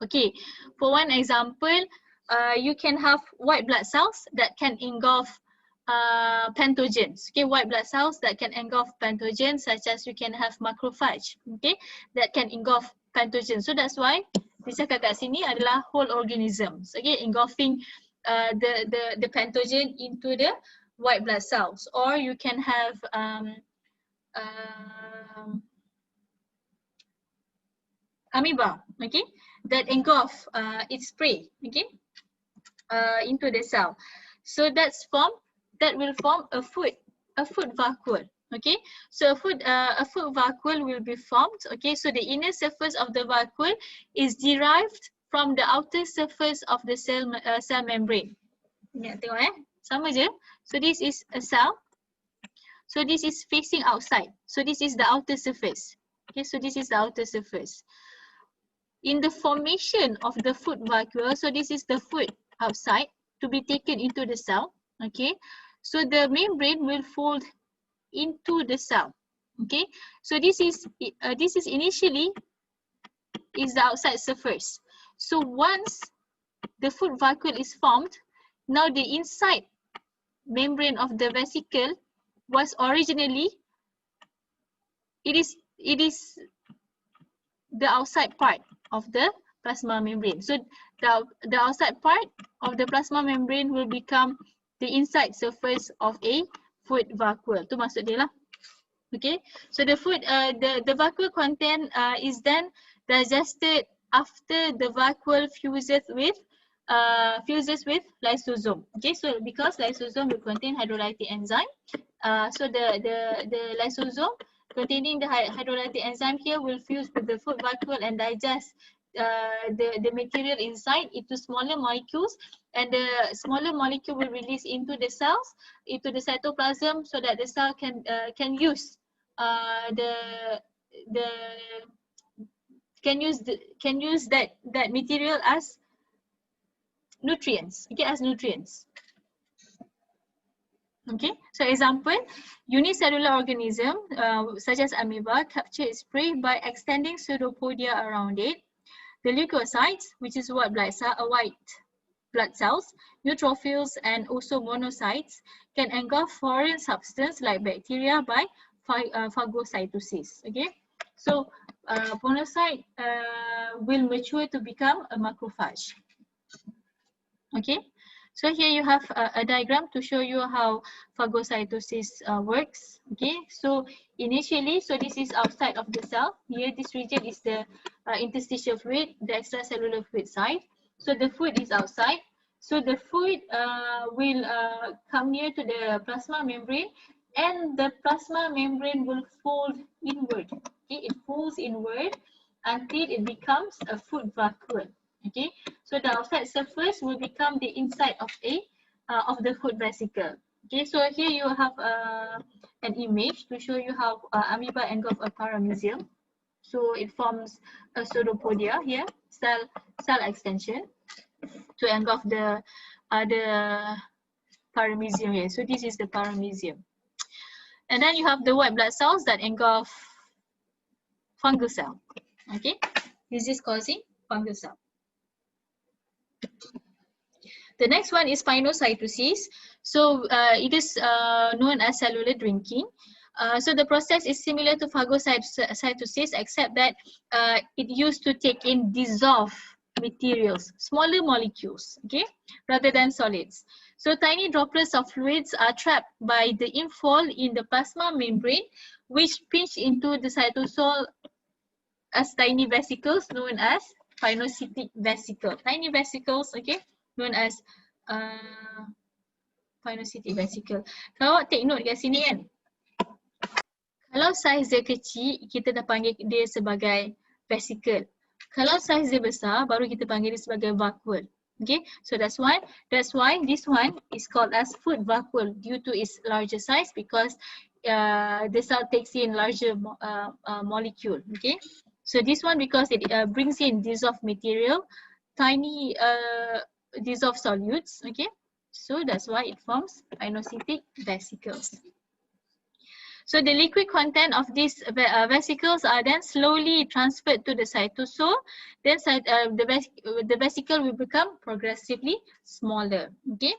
Okay, for one example, you can have white blood cells that can engulf pathogens. Okay, white blood cells that can engulf pathogens, such as you can have macrophage, okay, that can engulf pathogens. So that's why dicakap kat sini adalah whole organisms, okay, engulfing the pathogen into the white blood cells. Or you can have amoeba, okay, that engulf its prey, okay, into the cell. So that will form a food vacuole. Okay, so a food vacuole will be formed. Okay, so the inner surface of the vacuole is derived from the outer surface of the cell membrane. Ya, tengok sama je. So this is a cell. So this is facing outside. So this is the outer surface. Okay, so this is the outer surface. In the formation of the food vacuole, so this is the food outside to be taken into the cell. Okay, so the membrane will fold into the cell. Okay, so this is initially is the outside surface. So once the food vacuole is formed, now the inside membrane of the vesicle was originally, it is the outside part of the plasma membrane. So the outside part of the plasma membrane will become the inside surface of a food vacuole. Tu maksud dia lah. Okay, so the food, the vacuole content is then digested after the vacuole fuses with lysosome. Okay, so because lysosome will contain hydrolytic enzyme, so the lysosome containing the hydrolytic enzyme here will fuse with the food vacuole and digest the material inside into smaller molecules, and the smaller molecule will release into the cells, into the cytoplasm, so that the cell can use that material as nutrients. Okay, as nutrients. Okay, so example, unicellular organism such as amoeba capture its prey by extending pseudopodia around it. The leukocytes, which is white blood cells, neutrophils, and also monocytes, can engulf foreign substance like bacteria by phagocytosis. Okay, so monocyte will mature to become a macrophage. Okay, so here you have a diagram to show you how phagocytosis works. Okay, so initially, so this is outside of the cell. Here, this region is the interstitial fluid, the extracellular fluid side. So the food is outside. So the food will come near to the plasma membrane, and the plasma membrane will fold inward. Okay, it folds inward until it becomes a food vacuole. Okay, so the outside surface will become the inside of the food vesicle. Okay, so here you have an image to show you how amoeba engulf a paramecium. So it forms a pseudopodia here, cell extension, to engulf the paramecium here. So this is the paramecium, and then you have the white blood cells that engulf fungal cell. Okay, this is causing fungal cell. The next one is pinocytosis. So it is known as cellular drinking. So the process is similar to phagocytosis, except that it used to take in dissolved materials, smaller molecules, okay, rather than solids. So tiny droplets of fluids are trapped by the infall in the plasma membrane, which pinch into the cytosol as tiny vesicles known as pinocytic vesicle. Tiny vesicles, okay, known as pinocytic vesicle. Kalau awak take note kat sini kan, kalau saiz dia kecil, kita dah panggil dia sebagai vesicle. Kalau saiz dia besar, baru kita panggil dia sebagai vacuole. Okay, so that's why this one is called as food vacuole due to its larger size, because the cell takes in larger molecule. Okay, so this one because it brings in dissolved material, tiny dissolved solutes. Okay, so that's why it forms pinocytic vesicles. So the liquid content of these vesicles are then slowly transferred to the cytosol. Then the vesicle will become progressively smaller. Okay.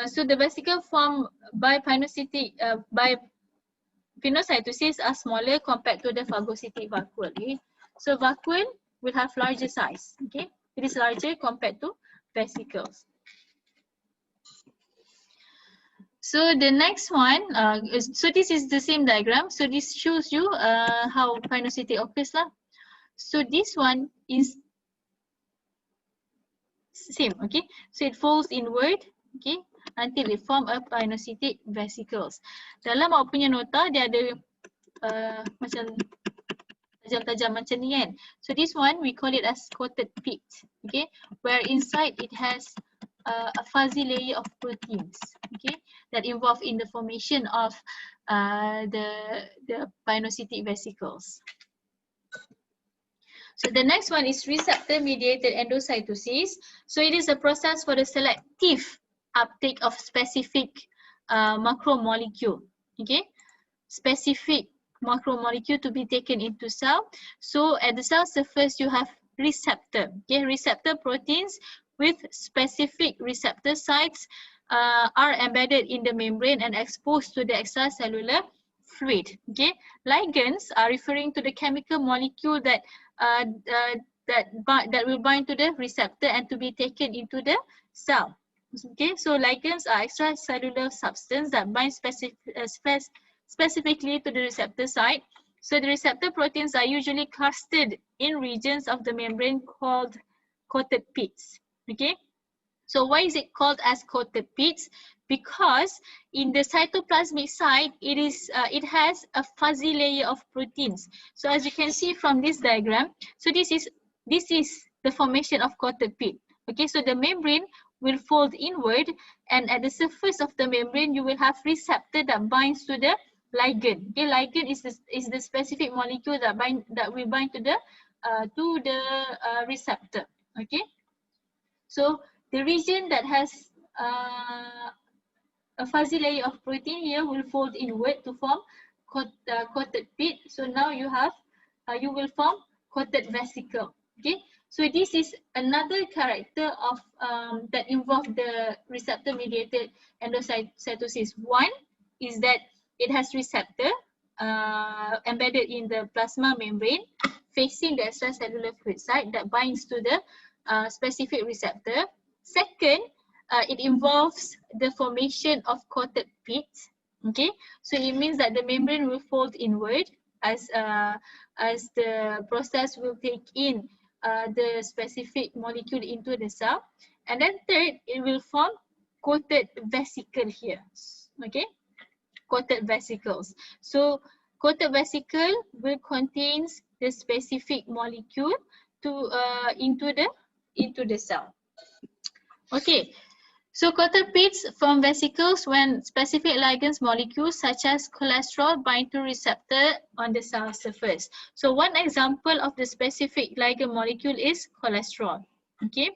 So the vesicle formed by pinocytosis are smaller compared to the phagocytic vacuole. Okay. So vacuole will have larger size. Okay. It is larger compared to vesicles. So the next one, so this is the same diagram. So this shows you how pinocytic occurs lah. So this one is same, okay. So it folds inward, okay, until it form a pinocytic vesicles. Dalam awak punya nota dia ada macam tajam-tajam macam ni kan. So this one we call it as coated pit, okay, where inside it has a fuzzy layer of proteins, okay, that involved in the formation of the pinocytic vesicles. So the next one is receptor-mediated endocytosis. So it is a process for the selective uptake of specific macromolecule, okay, specific macromolecule to be taken into cell. So at the cell surface you have receptor, okay, receptor proteins with specific receptor sites are embedded in the membrane and exposed to the extracellular fluid. Okay, ligands are referring to the chemical molecule that that will bind to the receptor and to be taken into the cell. Okay, so ligands are extracellular substance that bind specifically to the receptor site. So the receptor proteins are usually clustered in regions of the membrane called coated pits. Okay, so why is it called as coated pits? Because in the cytoplasmic site, it has a fuzzy layer of proteins. So as you can see from this diagram, so this is the formation of coated pit. Okay, so the membrane will fold inward, and at the surface of the membrane, you will have receptor that binds to the ligand. Okay, ligand is the specific molecule that will bind to the receptor. Okay, so the region that has a fuzzy layer of protein here will fold inward to form coated pit. So now you have you will form coated vesicle. Okay, so this is another character of that involve the receptor mediated endocytosis. One is that it has receptor embedded in the plasma membrane facing the extracellular fluid site that binds to the specific receptor. Second, it involves the formation of coated pits. Okay, so it means that the membrane will fold inward as the process will take in the specific molecule into the cell. And then third, it will form coated vesicle here. Okay, coated vesicles. So coated vesicle will contains the specific molecule to into the cell. Okay, so coated pits form vesicles when specific ligands molecules such as cholesterol bind to receptor on the cell surface. So one example of the specific ligand molecule is cholesterol. Okay,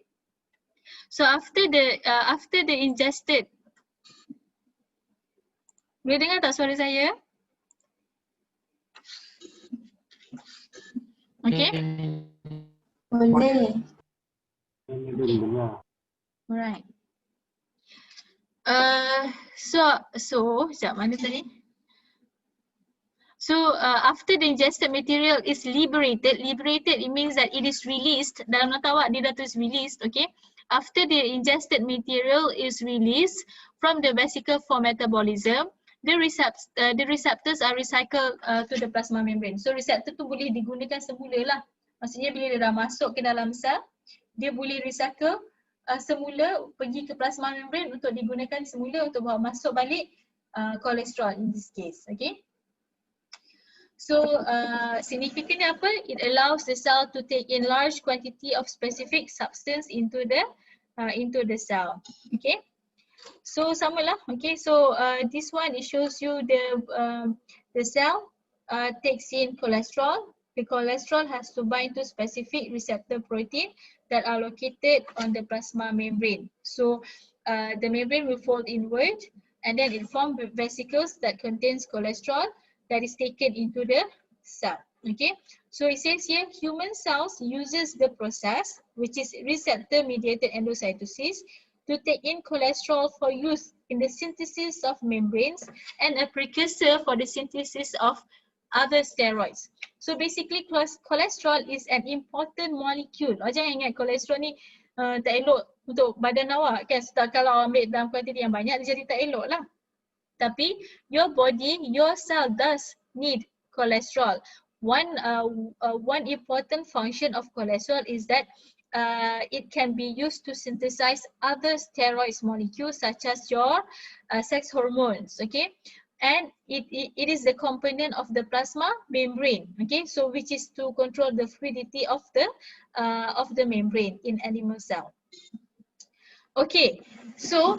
so after the ingested, boleh dengar tak suara saya? Okay. Boleh. Okay. Alright. Sekejap, mana tadi? So after the ingested material is liberated, it means that it is released. Dalam nota awak dia dah tulis released, okay? After the ingested material is released from the vesicle for metabolism, the receptors are recycled to the plasma membrane. So receptor tu boleh digunakan semula lah. Maksudnya bila dia dah masuk ke dalam sel, dia boleh recycle semula pergi ke plasma membrane untuk digunakan semula untuk bawa masuk balik kolesterol in this case, okay? So significantly apa? It allows the cell to take in large quantity of specific substance into the cell. Okay. So samalah. Okay. So this one it shows you the cell takes in cholesterol. The cholesterol has to bind to specific receptor protein that are located on the plasma membrane. So the membrane will fold inward, and then it forms vesicles that contains cholesterol that is taken into the cell. Okay, so it says here human cells uses the process, which is receptor mediated endocytosis, to take in cholesterol for use in the synthesis of membranes and a precursor for the synthesis of other steroids. So basically cholesterol is an important molecule. Jangan ingat cholesterol ni tak elok untuk badan awak kan. Kalau ambil dalam kuantiti yang banyak dia jadi tak elok lah. Tapi your body, your cell does need cholesterol. One important function of cholesterol is that it can be used to synthesize other steroids molecules such as your sex hormones. Okay, and it is the component of the plasma membrane. Okay, so which is to control the fluidity of the membrane in animal cell. Okay, so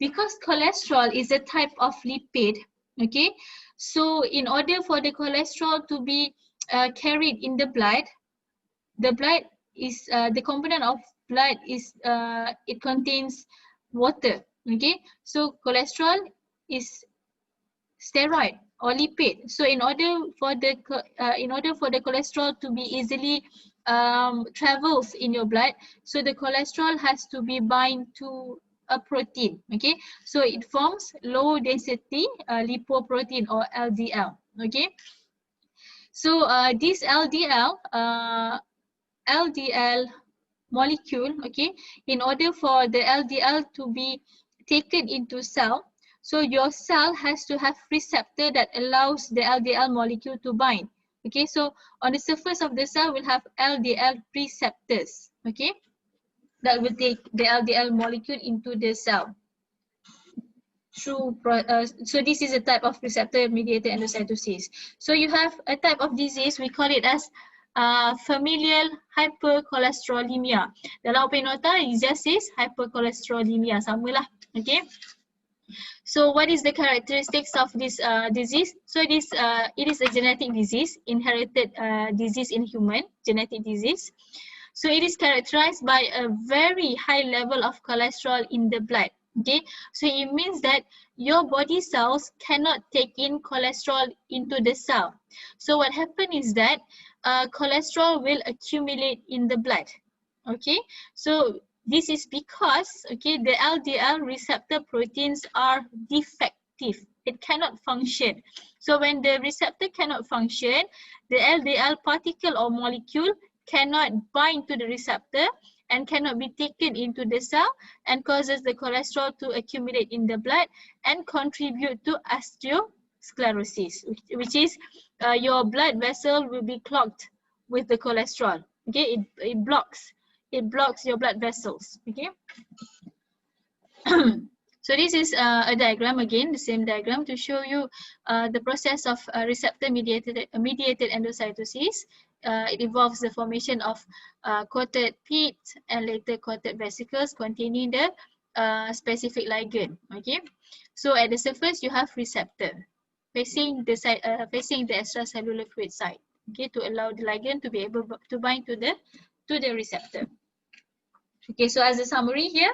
because cholesterol is a type of lipid, okay, so in order for the cholesterol to be carried in the blood is the component of blood is it contains water. Okay, so cholesterol is steroid or lipid. So in order for the cholesterol to be easily travels in your blood, so the cholesterol has to be bind to a protein. Okay, so it forms low density lipoprotein or LDL. Okay, so this LDL molecule, okay, in order for the LDL to be taken into cell, so your cell has to have receptor that allows the LDL molecule to bind. Okay, so on the surface of the cell will have LDL receptors, okay, that will take the LDL molecule into the cell. So this is a type of receptor mediated endocytosis. So you have a type of disease, we call it as familial hypercholesterolemia. Dalam open nota, it just says hypercholesterolemia, samalah. Okay. So what is the characteristics of this disease? So it is a genetic disease, inherited disease in human, genetic disease. So it is characterized by a very high level of cholesterol in the blood. Okay, so it means that your body cells cannot take in cholesterol into the cell. So what happens is that cholesterol will accumulate in the blood. Okay, so this is because, okay, the LDL receptor proteins are defective. It cannot function. So when the receptor cannot function, the LDL particle or molecule cannot bind to the receptor and cannot be taken into the cell and causes the cholesterol to accumulate in the blood and contribute to osteosclerosis, which is your blood vessel will be clogged with the cholesterol. Okay, it blocks your blood vessels. Okay. So this is a diagram, again the same diagram, to show you the process of receptor mediated endocytosis. It involves the formation of coated pit and later coated vesicles containing the specific ligand. Okay, so at the surface you have receptor facing the side, facing the extracellular fluid side. Okay, to allow the ligand to be able to bind to the receptor. Okay, so as a summary here,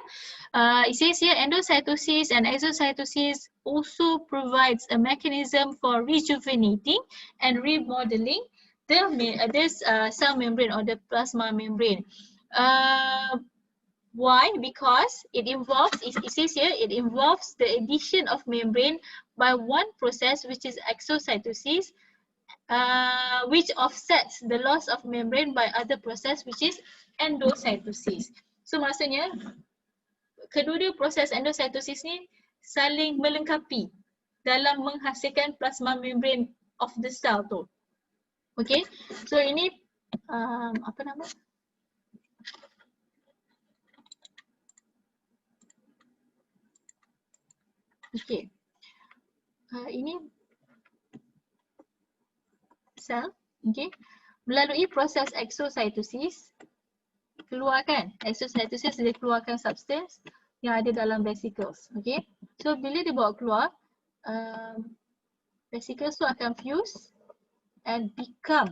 it says here endocytosis and exocytosis also provides a mechanism for rejuvenating and remodeling this cell membrane or the plasma membrane. Why? Because it involves, it says here, it involves the addition of membrane by one process, which is exocytosis, which offsets the loss of membrane by other process, which is endocytosis. So maksudnya kedua-dua proses endocytosis ni saling melengkapi dalam menghasilkan plasma membrane of the cell tu. Okay, so ini apa nama? Okay, ini sel, okay, melalui proses exocytosis keluarkan, exocytosis dia keluarkan substance yang ada dalam vesicles. Okay, so bila dia bawa keluar, vesicles tu akan fuse and become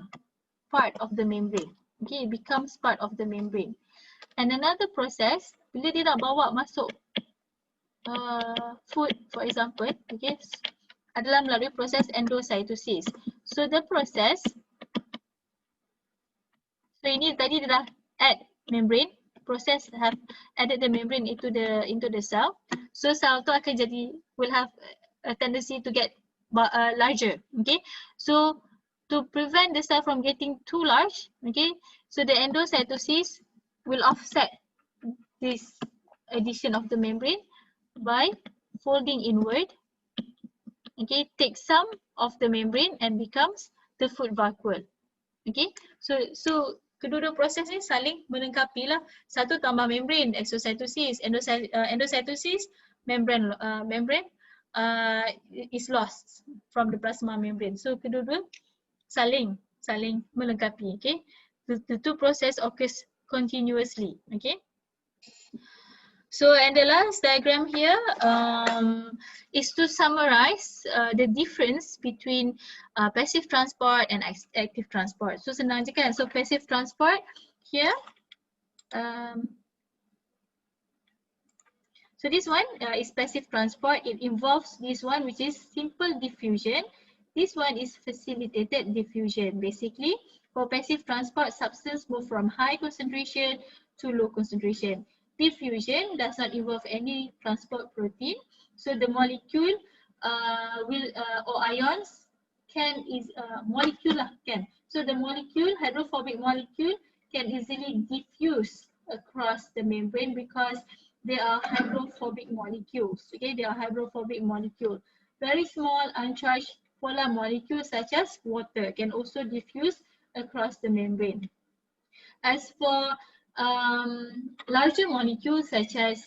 part of the membrane. Okay, it becomes part of the membrane. And another process, bila dia nak bawa masuk food, for example, okay, adalah melalui proses endocytosis. So the process, so ini tadi dia dah add membrane, process have added the membrane into the cell. So cell tu akan jadi, will have a tendency to get larger. Okay, so to prevent the cell from getting too large, okay, so the endocytosis will offset this addition of the membrane by folding inward. Okay, take some of the membrane and becomes the food vacuole. Okay, so kedua-dua proses ni saling melengkapi lah. Satu tambah membrane, exocytosis, endocytosis, membrane is lost from the plasma membrane. So kedua-dua saling melengkapi. Okay, the two process occurs continuously. Okay. So, and the last diagram here is to summarize the difference between passive transport and active transport. So, senang je kan? So, passive transport here, so this one is passive transport. It involves this one, which is simple diffusion. This one is facilitated diffusion. Basically, for passive transport, substance move from high concentration to low concentration. Diffusion does not involve any transport protein. So the molecule or ions molecule lah kan. So the molecule, hydrophobic molecule, can easily diffuse across the membrane because they are hydrophobic molecules. Okay, they are hydrophobic molecule. Very small uncharged polar molecules such as water can also diffuse across the membrane. As for larger molecules such as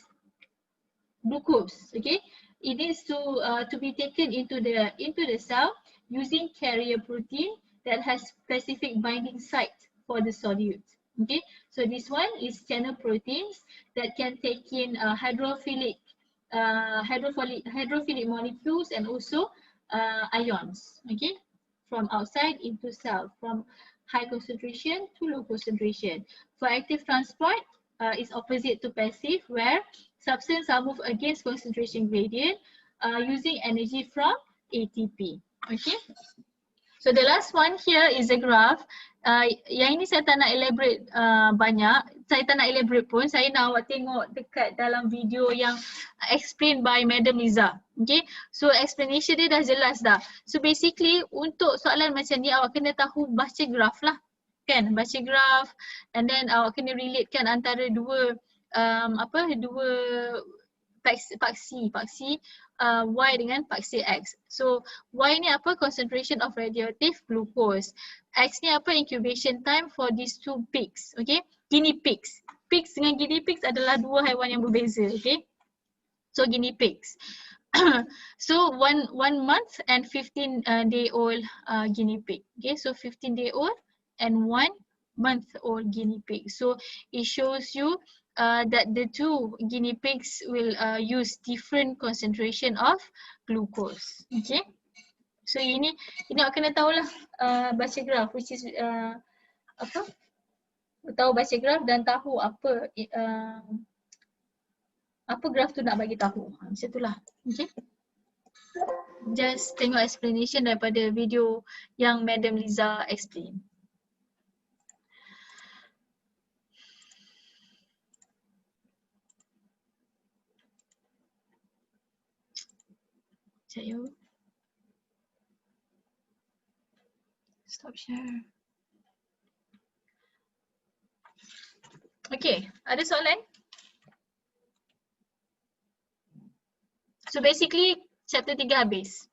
glucose, okay, it needs to be taken into the cell using carrier protein that has specific binding site for the solute. Okay, so this one is channel proteins that can take in hydrophilic molecules and also ions. Okay, from outside into cell, from high concentration to low concentration. For active transport, is opposite to passive, where substance are moved against concentration gradient using energy from ATP. Okay. So the last one here is a graph. Yang ini saya tak nak elaborate banyak. Saya tak nak elaborate pun. Saya nak awak tengok dekat dalam video yang explained by Madam Liza. Okay. So explanation dia dah jelas dah. So basically untuk soalan macam ni awak kena tahu baca graph lah. Kan? Baca graph and then awak kena relatekan antara dua paksi Y dengan paksi X. So Y ni apa? Concentration of radioactive glucose. X ni apa? Incubation time for these two pigs. Okay, guinea pigs. Pigs dengan guinea pigs adalah dua haiwan yang berbeza. Okay, so guinea pigs. So one month and 15 day old guinea pig. Okay, so 15 day old and 1 month old guinea pig. So it shows you that the two guinea pigs will use different concentration of glucose. Okay, so ini awak kena tahulah baca graph, which is tahu baca graph dan tahu apa graph tu nak bagi tahu. Macam itulah. Okay, just tengok explanation daripada video yang Madam Liza explain. Sekejap. Stop share. Okay, ada soalan? So basically chapter 3 habis.